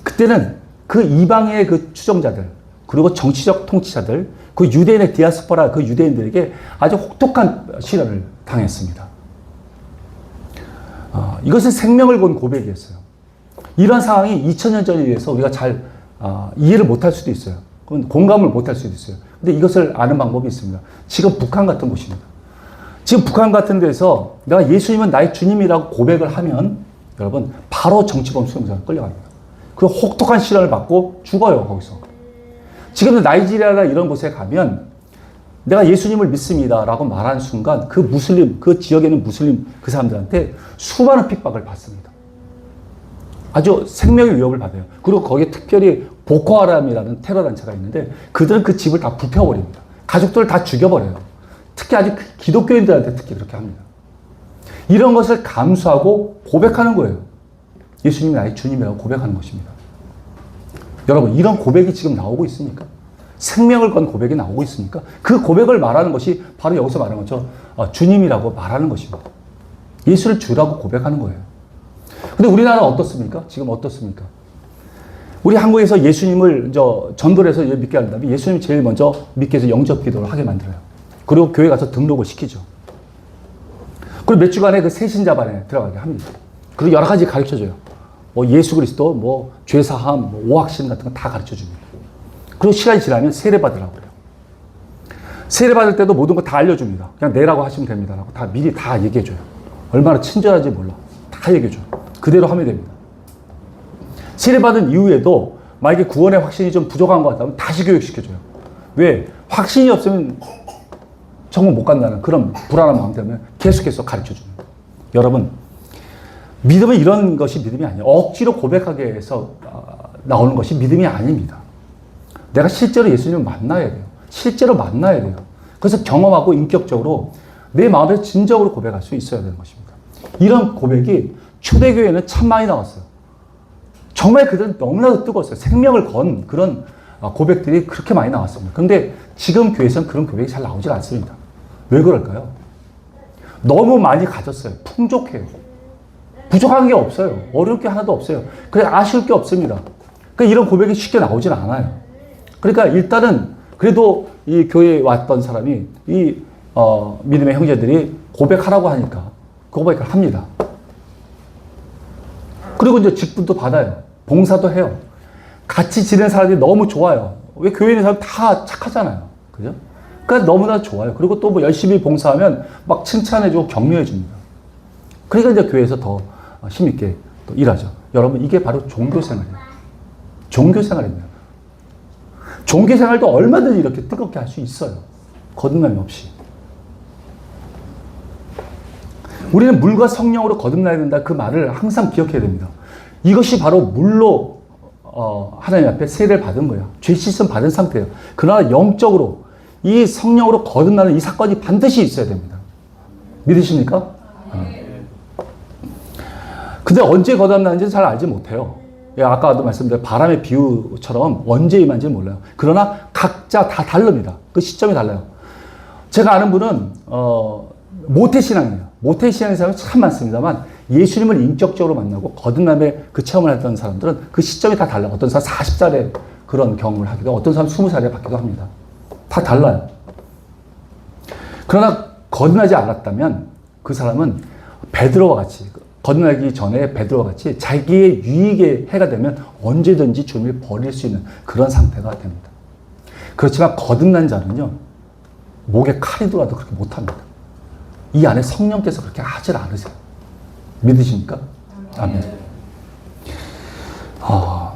그때는 그 이방의 그 추종자들, 그리고 정치적 통치자들, 그 유대인의 디아스포라, 그 유대인들에게 아주 혹독한 시련을 당했습니다. 이것은 생명을 건 고백이었어요. 이런 상황이 2000년 전에 비해서 우리가 잘 이해를 못할 수도 있어요. 공감을 못할 수도 있어요. 근데 이것을 아는 방법이 있습니다. 지금 북한 같은 곳입니다. 지금 북한 같은 데서 내가 예수님은 나의 주님이라고 고백을 하면 여러분 바로 정치범 수용소에 끌려갑니다. 그리고 혹독한 시련을 받고 죽어요, 거기서. 지금도 나이지리아나 이런 곳에 가면 내가 예수님을 믿습니다 라고 말하는 순간 그 무슬림, 그 지역에 있는 무슬림 그 사람들한테 수많은 핍박을 받습니다. 아주 생명의 위협을 받아요. 그리고 거기에 특별히 보코하람이라는 테러 단체가 있는데 그들은 그 집을 다 불태워버립니다. 가족들을 다 죽여버려요. 특히 아주 기독교인들한테 특히 그렇게 합니다. 이런 것을 감수하고 고백하는 거예요. 예수님이 나의 주님이라고 고백하는 것입니다. 여러분, 이런 고백이 지금 나오고 있습니까? 생명을 건 고백이 나오고 있습니까? 그 고백을 말하는 것이 바로 여기서 말하는 거죠. 주님이라고 말하는 것입니다. 예수를 주라고 고백하는 거예요. 근데 우리나라는 어떻습니까? 지금 어떻습니까? 우리 한국에서 예수님을 전도를 해서 믿게 한다면 예수님이 제일 먼저 믿게 해서 영접 기도를 하게 만들어요. 그리고 교회 가서 등록을 시키죠. 그리고 몇 주간의 그 새신자반에 들어가게 합니다. 그리고 여러 가지 가르쳐줘요. 예수 그리스도, 죄사함, 오학신 같은 거 다 가르쳐 줍니다. 그리고 시간이 지나면 세례 받으라고 그래요. 세례 받을 때도 모든 거 다 알려줍니다. 그냥 내라고 하시면 됩니다. 라고 다 미리 다 얘기해줘요. 얼마나 친절한지 몰라. 다 얘기해줘요. 그대로 하면 됩니다. 세례 받은 이후에도 만약에 구원의 확신이 좀 부족한 것 같다면 다시 교육시켜줘요. 왜? 확신이 없으면 정말 못 간다는 그런 불안한 마음 때문에 계속해서 가르쳐 줍니다. 여러분, 믿음은 이런 것이 믿음이 아니에요. 억지로 고백하게 해서 나오는 것이 믿음이 아닙니다. 내가 실제로 예수님을 만나야 돼요. 실제로 만나야 돼요. 그래서 경험하고 인격적으로 내 마음에서 진정으로 고백할 수 있어야 되는 것입니다. 이런 고백이 초대교회에는 참 많이 나왔어요. 정말 그들은 너무나도 뜨거웠어요. 생명을 건 그런 고백들이 그렇게 많이 나왔습니다. 그런데 지금 교회에서는 그런 고백이 잘 나오지 않습니다. 왜 그럴까요? 너무 많이 가졌어요. 풍족해요. 부족한 게 없어요. 어려울 게 하나도 없어요. 그래 아쉬울 게 없습니다. 그러니까 이런 고백이 쉽게 나오진 않아요. 그러니까 일단은 그래도 이 교회에 왔던 사람이 이 믿음의 형제들이 고백하라고 하니까 그 고백을 합니다. 그리고 이제 직분도 받아요. 봉사도 해요. 같이 지내는 사람들이 너무 좋아요. 왜 교회에 있는 사람 다 착하잖아요. 그죠? 그러니까 너무나 좋아요. 그리고 또 열심히 봉사하면 막 칭찬해주고 격려해줍니다. 그러니까 이제 교회에서 더 힘있게 또 일하죠. 여러분, 이게 바로 종교생활이에요. 종교생활입니다. 종교생활도 얼마든지 이렇게 뜨겁게 할 수 있어요. 거듭남이 없이. 우리는 물과 성령으로 거듭나야 된다. 그 말을 항상 기억해야 됩니다. 이것이 바로 물로 하나님 앞에 세례를 받은 거예요. 죄 씻음 받은 상태예요. 그러나 영적으로 이 성령으로 거듭나는 이 사건이 반드시 있어야 됩니다. 믿으십니까? 근데 언제 거듭나는지 잘 알지 못해요. 아까도 말씀드린 바람의 비유처럼 언제 임한지는 몰라요. 그러나 각자 다 다릅니다. 그 시점이 달라요. 제가 아는 분은 모태신앙이에요. 모태신앙의 사람이 참 많습니다만 예수님을 인격적으로 만나고 거듭남의 그 체험을 했던 사람들은 그 시점이 다 달라요. 어떤 사람 40살에 그런 경험을 하기도 하고 어떤 사람 20살에 받기도 합니다. 다 달라요. 그러나 거듭나지 않았다면 그 사람은 베드로와 같이 거듭나기 전에 베드로와 같이 자기의 유익에 해가 되면 언제든지 주님을 버릴 수 있는 그런 상태가 됩니다. 그렇지만 거듭난 자는요, 목에 칼이 들어와도 그렇게 못합니다. 이 안에 성령께서 그렇게 하질 않으세요. 믿으십니까? 아멘.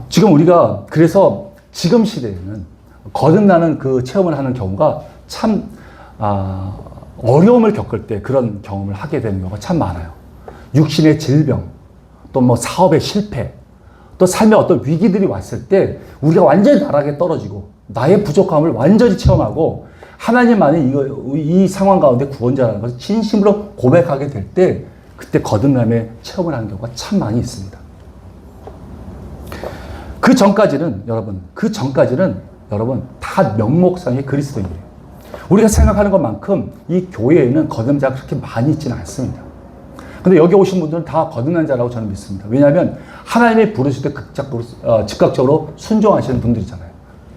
지금 우리가 그래서 지금 시대에는 거듭나는 그 체험을 하는 경우가 참 어려움을 겪을 때 그런 경험을 하게 되는 경우가 참 많아요. 육신의 질병, 또 사업의 실패, 또 삶의 어떤 위기들이 왔을 때 우리가 완전히 나락에 떨어지고 나의 부족함을 완전히 체험하고 하나님만이 이 상황 가운데 구원자라는 것을 진심으로 고백하게 될 때 그때 거듭남의 체험을 하는 경우가 참 많이 있습니다. 그 전까지는 여러분 다 명목상의 그리스도인이에요. 우리가 생각하는 것만큼 이 교회에는 거듭자가 그렇게 많이 있지는 않습니다. 근데 여기 오신 분들은 다 거듭난 자라고 저는 믿습니다. 왜냐하면 하나님이 부르실 때 즉각적으로 순종하시는 분들이잖아요.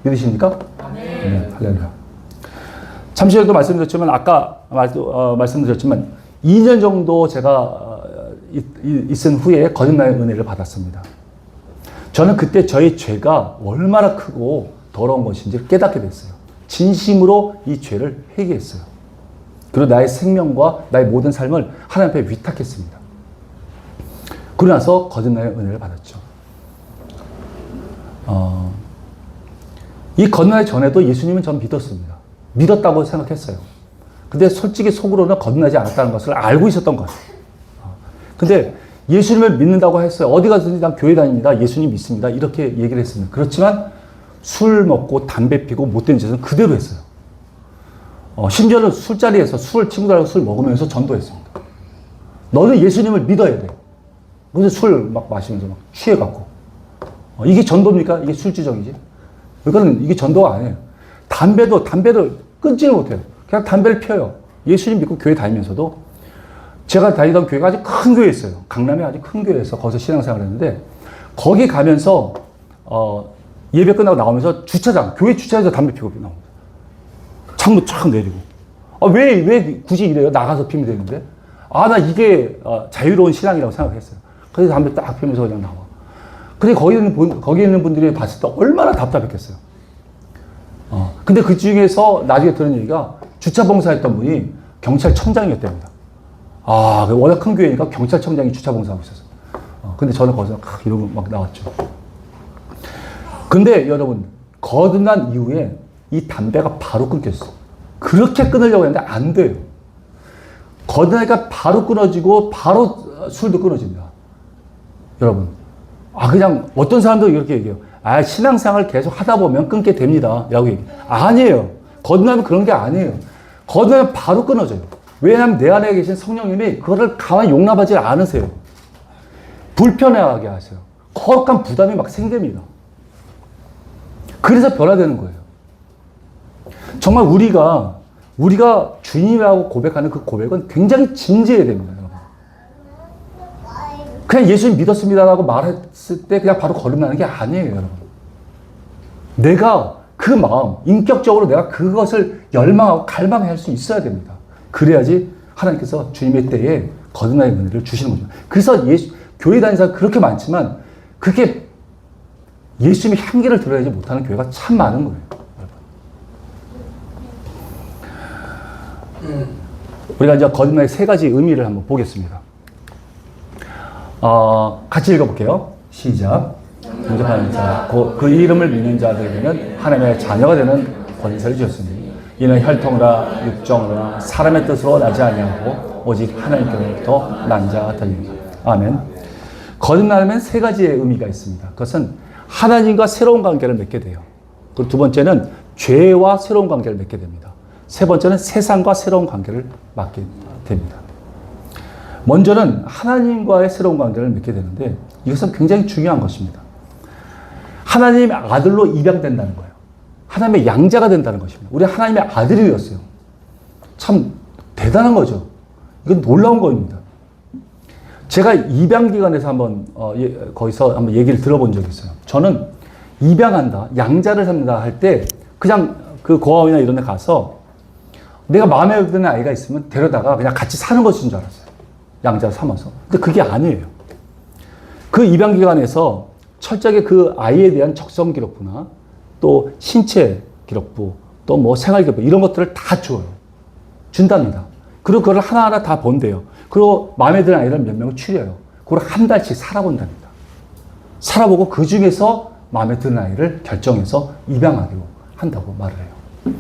믿으십니까? 네. 할렐루야. 잠시 전에도 말씀드렸지만 아까 말씀드렸지만 2년 정도 제가 있은 후에 거듭남의 은혜를 받았습니다. 저는 그때 저의 죄가 얼마나 크고 더러운 것인지 깨닫게 됐어요. 진심으로 이 죄를 회개했어요. 그리고 나의 생명과 나의 모든 삶을 하나님 앞에 위탁했습니다. 그러고 나서 거듭남의 은혜를 받았죠. 이 거듭나기 전에도 예수님은 전 믿었습니다. 믿었다고 생각했어요. 근데 솔직히 속으로는 거듭나지 않았다는 것을 알고 있었던 것 같아요. 근데 예수님을 믿는다고 했어요. 어디 가든지 난 교회 다닙니다. 예수님 믿습니다. 이렇게 얘기를 했습니다. 그렇지만 술 먹고 담배 피고 못된 짓은 그대로 했어요. 심지어는 술자리에서 친구들하고 술 먹으면서 전도했습니다. 너는 예수님을 믿어야 돼. 근데 술 막 마시면서 막 취해갖고. 이게 전도입니까? 이게 술주정이지? 이게 전도가 아니에요. 담배도 끊지를 못해요. 그냥 담배를 피워요. 예수님 믿고 교회 다니면서도 제가 다니던 교회가 아주 큰 교회였어요. 강남에 아주 큰 교회에서 거기서 신앙생활을 했는데 거기 가면서 예배 끝나고 나오면서 교회 주차장에서 담배 피고 나옵니다. 창문 촥 내리고. 왜 굳이 이래요? 나가서 피면 되는데. 나 이게 자유로운 신앙이라고 생각했어요. 그래서 담배 딱 피우면서 그냥 나와. 근데 거기 있는 분들이 봤을 때 얼마나 답답했겠어요. 근데 그 중에서 나중에 들은 얘기가 주차 봉사했던 분이 경찰청장이었답니다. 워낙 큰 교회니까 경찰청장이 주차 봉사하고 있었어요. 근데 저는 거기서 이러고 막 나왔죠. 근데 여러분, 거듭난 이후에 이 담배가 바로 끊겼어요. 그렇게 끊으려고 했는데 안 돼요. 거듭나니까 바로 끊어지고 바로 술도 끊어집니다. 여러분, 그냥 어떤 사람도 이렇게 얘기해요. 신앙생활 계속 하다 보면 끊게 됩니다. 라고 얘기해요. 아니에요. 거듭나면 그런 게 아니에요. 거듭나면 바로 끊어져요. 왜냐하면 내 안에 계신 성령님이 그거를 가만히 용납하지 않으세요. 불편해하게 하세요. 거룩한 부담이 막 생깁니다. 그래서 변화되는 거예요. 정말 우리가 주님이라고 고백하는 그 고백은 굉장히 진지해야 됩니다. 여러분. 그냥 예수님 믿었습니다라고 말했을 때 그냥 바로 거듭나는 게 아니에요. 여러분. 내가 그 마음, 인격적으로 내가 그것을 열망하고 갈망할 수 있어야 됩니다. 그래야지 하나님께서 주님의 때에 거듭나의 은혜를 주시는 거죠. 그래서 교회 다니는 사람 그렇게 많지만 그게 예수님의 향기를 들어야지 못하는 교회가 참 많은 거예요. 우리가 이제 거듭남의 세 가지 의미를 한번 보겠습니다. 같이 읽어볼게요. 시작. 영접하는 자, 그 이름을 믿는 자들에게는 하나님의 자녀가 되는 권세를 주셨으니 이는 혈통이나 육정이나 사람의 뜻으로 나지 아니하고 오직 하나님께로부터 난 자들입니다. 아멘. 거듭남에는 세 가지의 의미가 있습니다. 그것은 하나님과 새로운 관계를 맺게 돼요. 그리고 두 번째는 죄와 새로운 관계를 맺게 됩니다. 세 번째는 세상과 새로운 관계를 맺게 됩니다. 먼저는 하나님과의 새로운 관계를 맺게 되는데 이것은 굉장히 중요한 것입니다. 하나님의 아들로 입양된다는 거예요. 하나님의 양자가 된다는 것입니다. 우리 하나님의 아들이 되었어요. 참 대단한 거죠. 이건 놀라운 겁니다. 제가 입양기관에서 거기서 한번 얘기를 들어본 적이 있어요. 저는 입양한다, 양자를 삼는다 할 때 그냥 그 고아원이나 이런 데 가서 내가 마음에 드는 아이가 있으면 데려다가 그냥 같이 사는 것인 줄 알았어요. 양자 삼아서. 근데 그게 아니에요. 그 입양기관에서 철저하게 그 아이에 대한 적성 기록부나 또 신체 기록부, 또 뭐 생활 기록부 이런 것들을 다 줘요. 준답니다. 그리고 그걸 하나하나 다 본대요. 그리고 마음에 드는 아이를 몇 명을 추려요. 그걸 한 달씩 살아본답니다. 살아보고 그 중에서 마음에 드는 아이를 결정해서 입양하기로 한다고 말을 해요.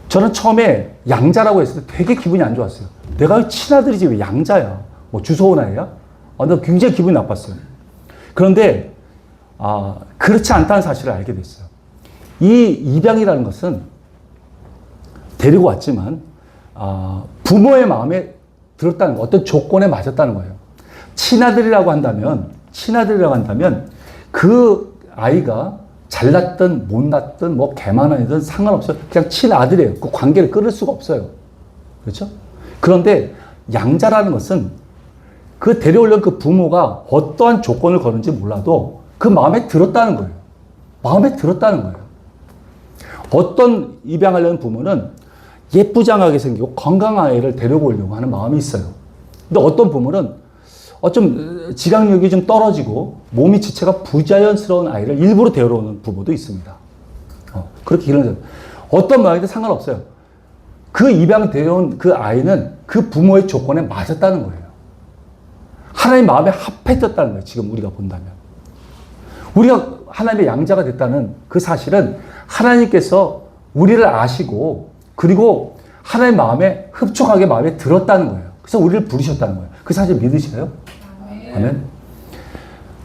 저는 처음에 양자라고 했을 때 되게 기분이 안 좋았어요. 내가 친아들이지 왜 양자야? 뭐 주워온 아이야? 나 굉장히 기분이 나빴어요. 그런데 그렇지 않다는 사실을 알게 됐어요. 이 입양이라는 것은 데리고 왔지만 부모의 마음에 들었다는 거, 어떤 조건에 맞았다는 거예요. 친아들이라고 한다면 그 아이가 잘났든 못났든 뭐 개만하든 상관없어요. 그냥 친아들이에요. 그 관계를 끊을 수가 없어요. 그렇죠? 그런데 양자라는 것은 그 데려오려는 그 부모가 어떠한 조건을 거는지 몰라도 그 마음에 들었다는 거예요. 마음에 들었다는 거예요. 어떤 입양하려는 부모는 예쁘장하게 생기고 건강한 아이를 데려오려고 하는 마음이 있어요. 근데 어떤 부모는 어쩜 지각력이 좀 떨어지고 몸이 지체가 부자연스러운 아이를 일부러 데려오는 부모도 있습니다. 그렇게 기르는 어떤 마음이든 상관없어요. 그 입양 데려온 그 아이는 그 부모의 조건에 맞았다는 거예요. 하나님 마음에 합했었다는 거예요. 지금 우리가 본다면. 우리가 하나님의 양자가 됐다는 그 사실은 하나님께서 우리를 아시고 그리고 하나님 마음에 흡족하게 마음에 들었다는 거예요. 그래서 우리를 부르셨다는 거예요. 그 사실 믿으시나요? 아멘.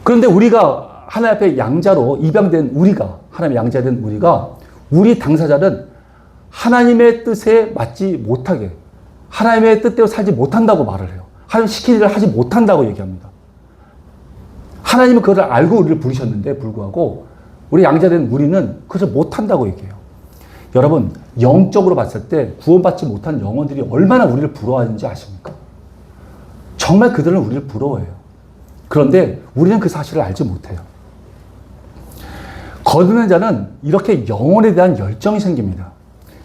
그런데 우리가 하나님 앞에 양자로 입양된 우리가, 하나님의 양자된 우리가, 우리 당사자는 하나님의 뜻에 맞지 못하게, 하나님의 뜻대로 살지 못한다고 말을 해요. 하나님 시키는 일을 하지 못한다고 얘기합니다. 하나님은 그걸 알고 우리를 부르셨는데 불구하고 우리 양자된 우리는 그것을 못한다고 얘기해요. 여러분, 영적으로 봤을 때 구원받지 못한 영혼들이 얼마나 우리를 부러워하는지 아십니까? 정말 그들은 우리를 부러워해요. 그런데 우리는 그 사실을 알지 못해요. 거듭난 자는 이렇게 영혼에 대한 열정이 생깁니다.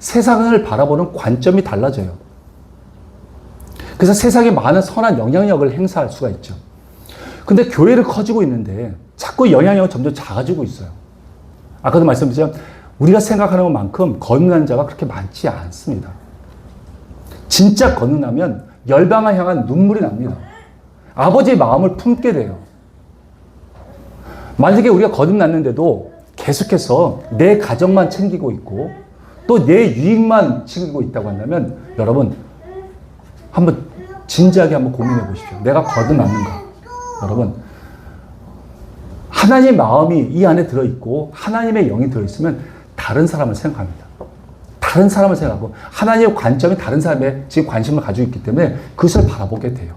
세상을 바라보는 관점이 달라져요. 그래서 세상에 많은 선한 영향력을 행사할 수가 있죠. 근데 교회를 커지고 있는데 자꾸 영향력은 점점 작아지고 있어요. 아까도 말씀드렸지만 우리가 생각하는 것만큼 거듭난 자가 그렇게 많지 않습니다. 진짜 거듭나면 열방을 향한 눈물이 납니다. 아버지의 마음을 품게 돼요. 만약에 우리가 거듭났는데도 계속해서 내 가정만 챙기고 있고 또 내 유익만 챙기고 있다고 한다면 여러분 한번 진지하게 한번 고민해 보십시오. 내가 거듭났는가? 여러분 하나님의 마음이 이 안에 들어있고 하나님의 영이 들어있으면 다른 사람을 생각합니다. 다른 사람을 생각하고 하나님의 관점이 다른 사람의 지금 관심을 가지고 있기 때문에 그것을 바라보게 돼요.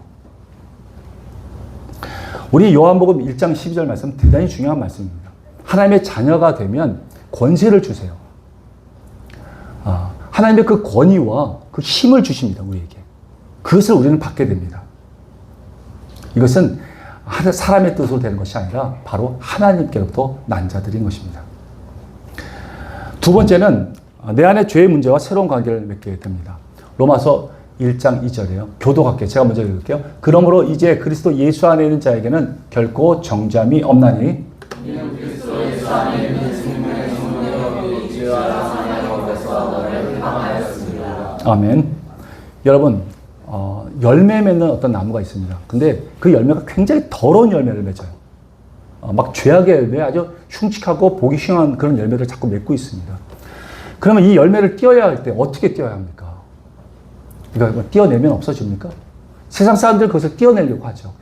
우리 요한복음 1장 12절 말씀 대단히 중요한 말씀입니다. 하나님의 자녀가 되면 권세를 주세요. 하나님의 그 권위와 그 힘을 주십니다. 우리에게. 그것을 우리는 받게 됩니다. 이것은 사람의 뜻으로 되는 것이 아니라 바로 하나님께로부터 난 자들인 것입니다. 두 번째는 내 안에 죄의 문제와 새로운 관계를 맺게 됩니다. 로마서 1장 2절이에요. 교도각계 제가 먼저 읽을게요. 그러므로 이제 그리스도 예수 안에 있는 자에게는 결코 정죄함이 없나니 그리스도 예수 안에 있는 생명의 성령으로 죄와 사망의 법에서 너를 해방하였습니다. 아멘. 여러분 열매 맺는 어떤 나무가 있습니다. 근데 그 열매가 굉장히 더러운 열매를 맺어요. 막 죄악의 열매, 아주 흉측하고 보기 흉한 그런 열매를 자꾸 맺고 있습니다. 그러면 이 열매를 띄어야 할 때 어떻게 띄어야 합니까? 이거 띄어내면 없어집니까? 세상 사람들 그것을 띄어내려고 하죠.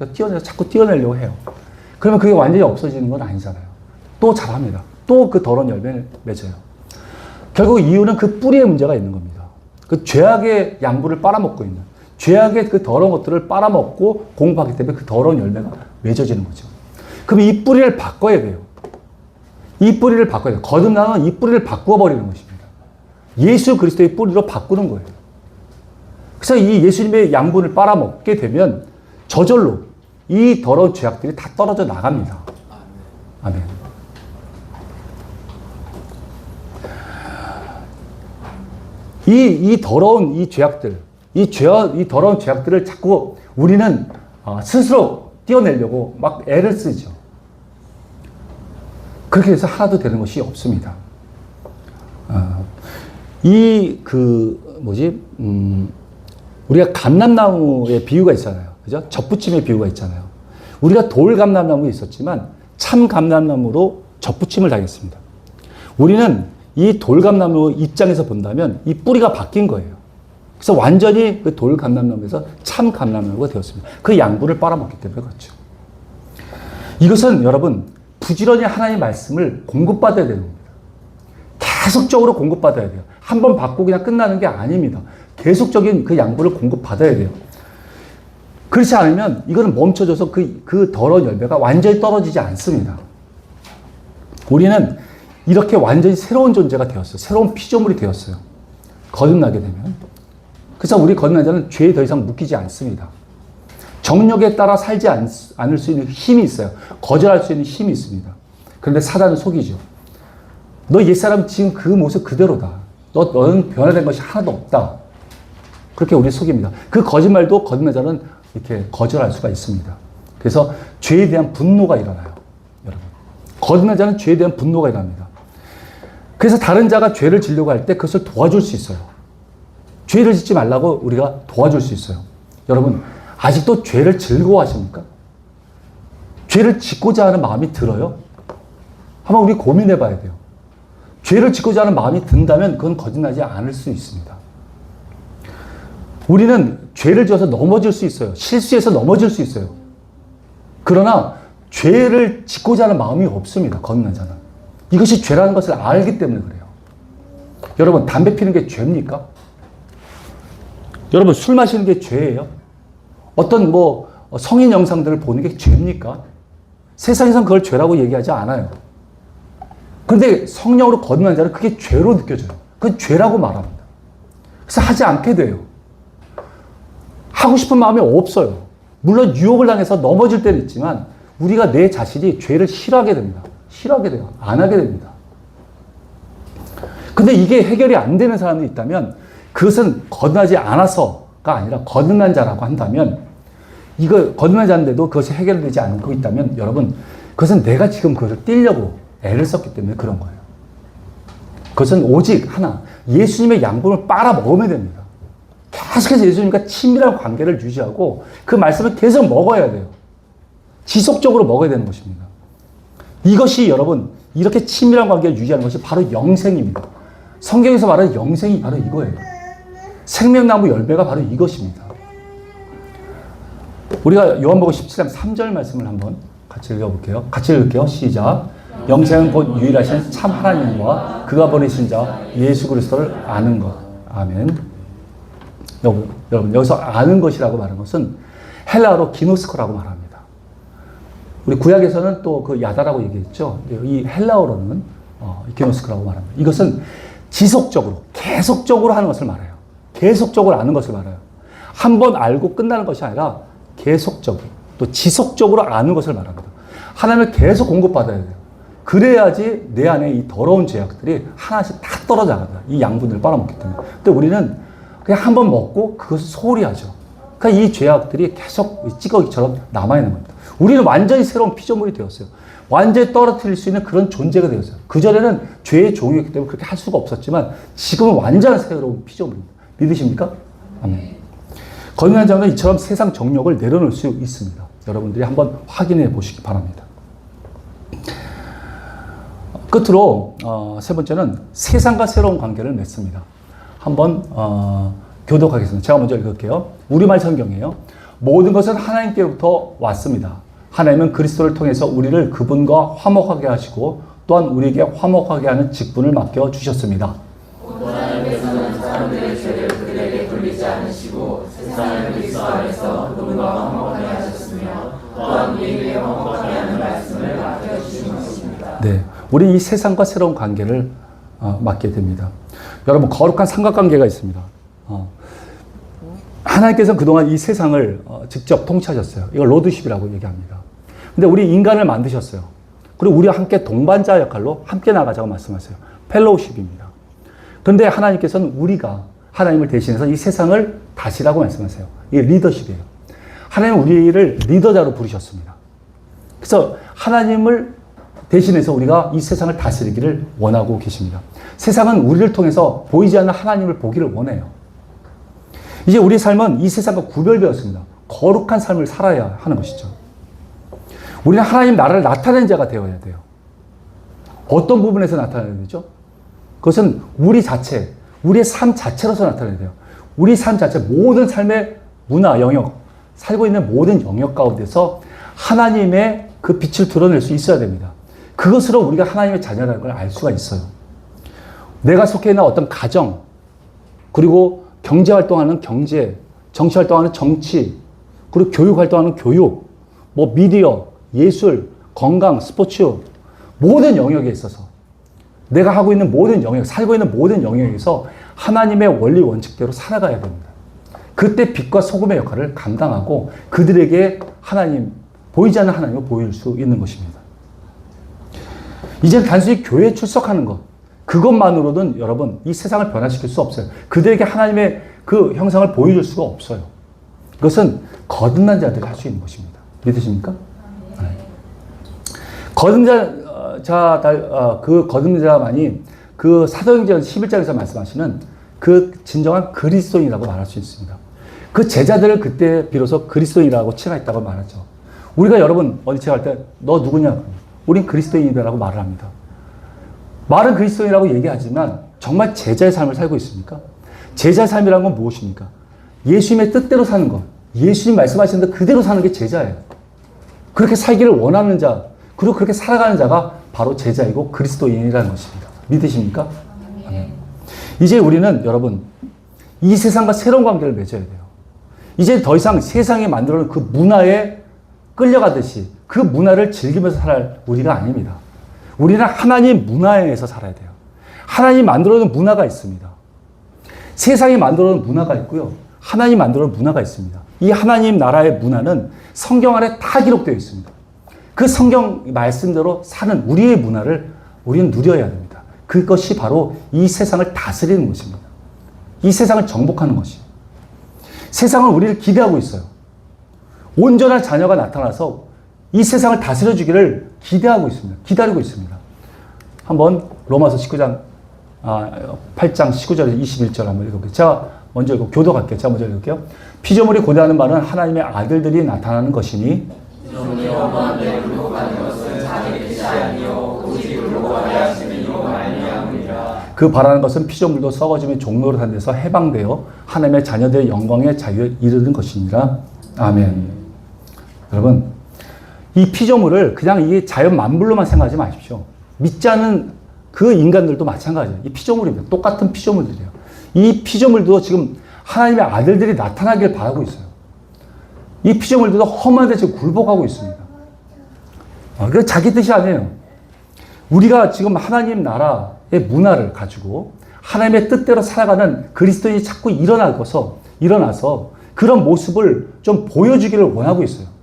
자꾸 띄어내려고 해요. 그러면 그게 완전히 없어지는 건 아니잖아요. 또 잘합니다. 또 그 더러운 열매를 맺어요. 결국 이유는 그 뿌리에 문제가 있는 겁니다. 그 죄악의 양분을 빨아먹고 있는, 죄악의 그 더러운 것들을 빨아먹고 공부하기 때문에 그 더러운 열매가 맺어지는 거죠. 그럼 이 뿌리를 바꿔야 돼요. 이 뿌리를 바꿔야 돼요. 거듭나면 이 뿌리를 바꾸어버리는 것입니다. 예수 그리스도의 뿌리로 바꾸는 거예요. 그래서 이 예수님의 양분을 빨아먹게 되면 저절로 이 더러운 죄악들이 다 떨어져 나갑니다. 아멘. 이 더러운 이 죄악들, 이 더러운 죄악들을 자꾸 우리는 스스로 띄어내려고 막 애를 쓰죠. 그렇게 해서 하나도 되는 것이 없습니다. 우리가 감람나무의 비유가 있잖아요. 그죠? 젖붙임의 비유가 있잖아요. 우리가 돌 감람나무에 있었지만 참 감람나무로 젖붙임을 당했습니다. 우리는 이 돌 감람나무 입장에서 본다면 이 뿌리가 바뀐 거예요. 그래서 완전히 그 돌 감람나무에서 참 감람나무가 되었습니다. 그 양분을 빨아먹기 때문에 그렇죠. 이것은 여러분 부지런히 하나님의 말씀을 공급받아야 되는 겁니다. 계속적으로 공급받아야 돼요. 한 번 받고 그냥 끝나는 게 아닙니다. 계속적인 그 양분을 공급받아야 돼요. 그렇지 않으면 이거는 멈춰져서 그 더러운 열매가 완전히 떨어지지 않습니다. 우리는 이렇게 완전히 새로운 존재가 되었어요. 새로운 피조물이 되었어요. 거듭나게 되면. 그래서 우리 거듭난 자는 죄에 더 이상 묶이지 않습니다. 정욕에 따라 살지 않을 수 있는 힘이 있어요. 거절할 수 있는 힘이 있습니다. 그런데 사단은 속이죠. 너 옛사람 지금 그 모습 그대로다. 너는 변화된 것이 하나도 없다. 그렇게 우리 속입니다. 그 거짓말도 거듭난 자는 이렇게 거절할 수가 있습니다. 그래서 죄에 대한 분노가 일어나요. 여러분. 거듭난 자는 죄에 대한 분노가 일어납니다. 그래서 다른 자가 죄를 지려고 할 때 그것을 도와줄 수 있어요. 죄를 짓지 말라고 우리가 도와줄 수 있어요. 여러분, 아직도 죄를 즐거워하십니까? 죄를 짓고자 하는 마음이 들어요? 한번 우리 고민해 봐야 돼요. 죄를 짓고자 하는 마음이 든다면 그건 거듭나지 않을 수 있습니다. 우리는 죄를 지어서 넘어질 수 있어요. 실수해서 넘어질 수 있어요. 그러나 죄를 짓고자 하는 마음이 없습니다. 거듭난 자는. 이것이 죄라는 것을 알기 때문에 그래요. 여러분, 담배 피는 게 죄입니까? 여러분, 술 마시는 게 죄예요? 어떤 성인 영상들을 보는 게 죄입니까? 세상에선 그걸 죄라고 얘기하지 않아요. 그런데 성령으로 거듭난 자는 그게 죄로 느껴져요. 그건 죄라고 말합니다. 그래서 하지 않게 돼요. 하고 싶은 마음이 없어요. 물론 유혹을 당해서 넘어질 때는 있지만 우리가 내 자신이 죄를 싫어하게 됩니다. 싫어하게 돼요. 안 하게 됩니다. 근데 이게 해결이 안 되는 사람이 있다면 그것은 거듭나지 않아서가 아니라 거듭난 자라고 한다면 이거 거듭나지 않는데도 그것이 해결되지 않고 있다면 여러분 그것은 내가 지금 그것을 띄려고 애를 썼기 때문에 그런 거예요. 그것은 오직 하나 예수님의 양분을 빨아먹으면 됩니다. 계속해서 예수님과 친밀한 관계를 유지하고 그 말씀을 계속 먹어야 돼요. 지속적으로 먹어야 되는 것입니다. 이것이 여러분 이렇게 친밀한 관계를 유지하는 것이 바로 영생입니다. 성경에서 말하는 영생이 바로 이거예요. 생명나무 열매가 바로 이것입니다. 우리가 요한복음 17장 3절 말씀을 한번 같이 읽어볼게요. 같이 읽을게요. 시작. 영생은 곧 유일하신 참 하나님과 그가 보내신 자 예수 그리스도를 아는 것. 아멘. 여러분 여기서 아는 것이라고 말하는 것은 헬라어로 기노스코라고 말합니다. 우리 구약에서는 또 그 야다라고 얘기했죠. 이 헬라어로는 기노스코라고 말합니다. 이것은 지속적으로 계속적으로 하는 것을 말해요. 계속적으로 아는 것을 말해요. 한 번 알고 끝나는 것이 아니라 계속적으로 또 지속적으로 아는 것을 말합니다. 하나님을 계속 공급받아야 돼요. 그래야지 내 안에 이 더러운 죄악들이 하나씩 다 떨어져 나간다. 이 양분을 빨아먹기 때문에. 근데 우리는 그냥 한 번 먹고 그것을 소홀히 하죠. 그러니까 이 죄악들이 계속 찌꺼기처럼 남아있는 겁니다. 우리는 완전히 새로운 피조물이 되었어요. 완전히 떨어뜨릴 수 있는 그런 존재가 되었어요. 그전에는 죄의 종이었기 때문에 그렇게 할 수가 없었지만 지금은 완전 새로운 피조물입니다. 믿으십니까? 아멘. 거듭난 자는 이처럼 세상 정욕을 내려놓을 수 있습니다. 여러분들이 한번 확인해 보시기 바랍니다. 끝으로 세 번째는 세상과 새로운 관계를 맺습니다. 한번 교독하겠습니다. 제가 먼저 읽을게요. 우리말 성경이에요. 모든 것은 하나님께로부터 왔습니다. 하나님은 그리스도를 통해서 우리를 그분과 화목하게 하시고 또한 우리에게 화목하게 하는 직분을 맡겨 주셨습니다. 하나님께서는 사람들의 죄를 그들에게 돌리지 않으시고 세상을 그리스도 안에서 그분과 화목하게 하셨으며 또한 우리에게 화목하게 하는 말씀을 맡겨 주신 것입니다. 네, 우리 이 세상과 새로운 관계를 맡게 됩니다. 여러분 거룩한 삼각관계가 있습니다. 하나님께서는 그동안 이 세상을 직접 통치하셨어요. 이걸 로드십이라고 얘기합니다. 근데 우리 인간을 만드셨어요. 그리고 우리와 함께 동반자 역할로 함께 나가자고 말씀하세요. 펠로우십입니다. 그런데 하나님께서는 우리가 하나님을 대신해서 이 세상을 다스리라고 말씀하세요. 이게 리더십이에요. 하나님은 우리를 리더자로 부르셨습니다. 그래서 하나님을 대신해서 우리가 이 세상을 다스리기를 원하고 계십니다. 세상은 우리를 통해서 보이지 않는 하나님을 보기를 원해요. 이제 우리의 삶은 이 세상과 구별되었습니다. 거룩한 삶을 살아야 하는 것이죠. 우리는 하나님 나라를 나타내는 자가 되어야 돼요. 어떤 부분에서 나타내야 되죠? 그것은 우리 자체, 우리의 삶 자체로서 나타내야 돼요. 우리 삶 자체, 모든 삶의 문화, 영역, 살고 있는 모든 영역 가운데서 하나님의 그 빛을 드러낼 수 있어야 됩니다. 그것으로 우리가 하나님의 자녀라는 걸 알 수가 있어요. 내가 속해 있는 어떤 가정, 그리고 경제 활동하는 경제, 정치 활동하는 정치, 그리고 교육 활동하는 교육, 뭐 미디어, 예술, 건강, 스포츠, 모든 영역에 있어서 내가 하고 있는 모든 영역, 살고 있는 모든 영역에서 하나님의 원리 원칙대로 살아가야 됩니다. 그때 빛과 소금의 역할을 감당하고 그들에게 하나님, 보이지 않는 하나님을 보일 수 있는 것입니다. 이제는 단순히 교회에 출석하는 것, 그것만으로는 여러분 이 세상을 변화시킬 수 없어요. 그들에게 하나님의 그 형상을 보여줄 수가 없어요. 그것은 거듭난 자들이 할 수 있는 것입니다. 믿으십니까? 네. 그 거듭난 자만이 그 사도행전 11장에서 말씀하시는 그 진정한 그리스도인이라고 말할 수 있습니다. 그 제자들을 그때 비로소 그리스도인이라고 칭하했다고 말하죠. 우리가 여러분 어디 칭할 때 너 누구냐? 우린 그리스도인이라고 말을 합니다. 말은 그리스도인이라고 얘기하지만 정말 제자의 삶을 살고 있습니까? 제자의 삶이라는 건 무엇입니까? 예수님의 뜻대로 사는 것. 예수님 말씀하신 대로 그대로 사는 게 제자예요. 그렇게 살기를 원하는 자, 그리고 그렇게 살아가는 자가 바로 제자이고 그리스도인이라는 것입니다. 믿으십니까? 아멘. 이제 우리는 여러분 이 세상과 새로운 관계를 맺어야 돼요. 이제 더 이상 세상이 만들어놓은 그 문화에 끌려가듯이 그 문화를 즐기면서 살아야 우리가 아닙니다. 우리는 하나님 문화에서 살아야 돼요. 하나님 만들어놓은 문화가 있습니다. 세상이 만들어놓은 문화가 있고요. 하나님 만들어놓은 문화가 있습니다. 이 하나님 나라의 문화는 성경 안에 다 기록되어 있습니다. 그 성경 말씀대로 사는 우리의 문화를 우리는 누려야 됩니다. 그것이 바로 이 세상을 다스리는 것입니다. 이 세상을 정복하는 것이에요. 세상은 우리를 기대하고 있어요. 온전한 자녀가 나타나서 이 세상을 다스려 주기를 기대하고 있습니다. 기다리고 있습니다. 한번 로마서 19장 8장 19절에서 21절 한번 읽어볼게요. 제가 먼저 읽고 교도할게요. 제가 먼저 읽을게요. 피조물이 고대하는 말은 하나님의 아들들이 나타나는 것이니 그 바라는 것은 피조물도 썩어짐의 종로로 한 데서 해방되어 하나님의 자녀들의 영광의 자유에 이르는 것이니라. 아멘. 여러분, 이 피조물을 그냥 이 자연 만물로만 생각하지 마십시오. 믿지 않는 그 인간들도 마찬가지예요. 이 피조물입니다. 똑같은 피조물들이에요. 이 피조물도 지금 하나님의 아들들이 나타나길 바라고 있어요. 이 피조물들도 험한 데 지금 굴복하고 있습니다. 그게 자기 뜻이 아니에요. 우리가 지금 하나님 나라의 문화를 가지고 하나님의 뜻대로 살아가는 그리스도인이 자꾸 일어나서 그런 모습을 좀 보여주기를 원하고 있어요.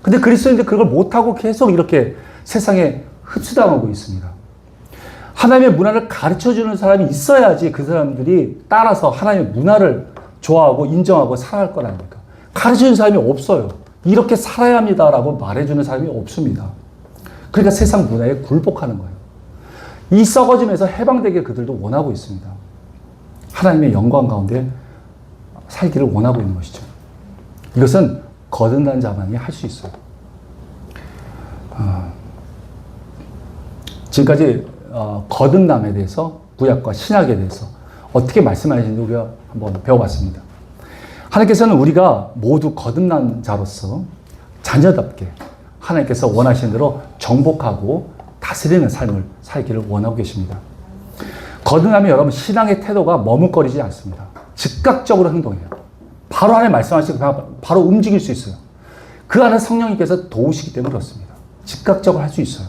근데 그리스도인들 그걸 못하고 계속 이렇게 세상에 흡수당하고 있습니다. 하나님의 문화를 가르쳐주는 사람이 있어야지 그 사람들이 따라서 하나님의 문화를 좋아하고 인정하고 살아갈 건 아닙니까? 가르쳐주는 사람이 없어요. 이렇게 살아야 합니다라고 말해주는 사람이 없습니다. 그러니까 세상 문화에 굴복하는 거예요. 이 썩어짐에서 해방되게 그들도 원하고 있습니다. 하나님의 영광 가운데 살기를 원하고 있는 것이죠. 이것은 거듭난 자만이 할 수 있어요. 지금까지 거듭남에 대해서 구약과 신약에 대해서 어떻게 말씀하시는지 우리가 한번 배워봤습니다. 하나님께서는 우리가 모두 거듭난 자로서 자녀답게 하나님께서 원하시는 대로 정복하고 다스리는 삶을 살기를 원하고 계십니다. 거듭나면 여러분 신앙의 태도가 머뭇거리지 않습니다. 즉각적으로 행동해요. 바로 하나님 말씀하시고 바로 움직일 수 있어요. 그 안에 성령님께서 도우시기 때문에 그렇습니다. 즉각적으로 할 수 있어요.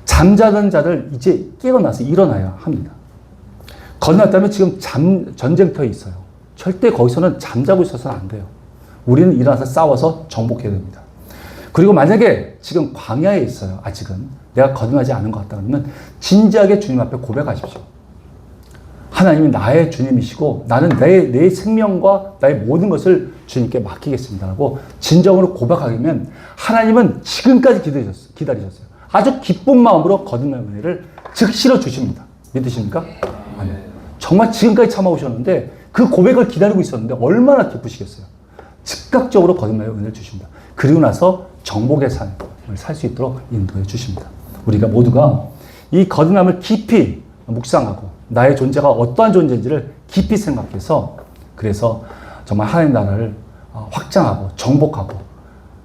잠자던 자들 이제 깨어나서 일어나야 합니다. 거듭났다면 지금 전쟁터에 있어요. 절대 거기서는 잠자고 있어서는 안 돼요. 우리는 일어나서 싸워서 정복해야 됩니다. 그리고 만약에 지금 광야에 있어요. 아직은 내가 거듭나지 않은 것 같다 그러면 진지하게 주님 앞에 고백하십시오. 하나님이 나의 주님이시고 나는 내 생명과 나의 모든 것을 주님께 맡기겠습니다라고 진정으로 고백하면 하나님은 지금까지 기다리셨어요. 아주 기쁜 마음으로 거듭난 은혜를 즉시로 주십니다. 믿으십니까? 아니요. 정말 지금까지 참아오셨는데 그 고백을 기다리고 있었는데 얼마나 기쁘시겠어요. 즉각적으로 거듭나의 은혜를 주십니다. 그리고 나서 정복의 삶을 살 수 있도록 인도해 주십니다. 우리가 모두가 이 거듭남을 깊이 묵상하고 나의 존재가 어떠한 존재인지를 깊이 생각해서 그래서 정말 하나님 나라를 확장하고 정복하고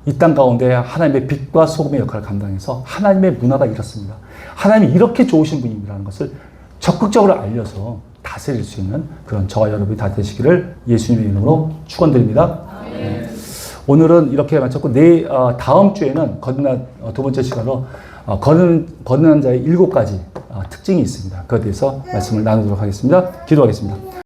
이 땅 가운데 하나님의 빛과 소금의 역할을 감당해서 하나님의 문화가 이렇습니다. 하나님이 이렇게 좋으신 분이라는 것을 적극적으로 알려서 다스릴 수 있는 그런 저와 여러분이 다 되시기를 예수님의 이름으로 축원드립니다. 오늘은 이렇게 마쳤고 다음 주에는 거듭난 두 번째 시간으로 거듭난 자의 7가지 특징이 있습니다. 그에 대해서 말씀을 나누도록 하겠습니다. 기도하겠습니다.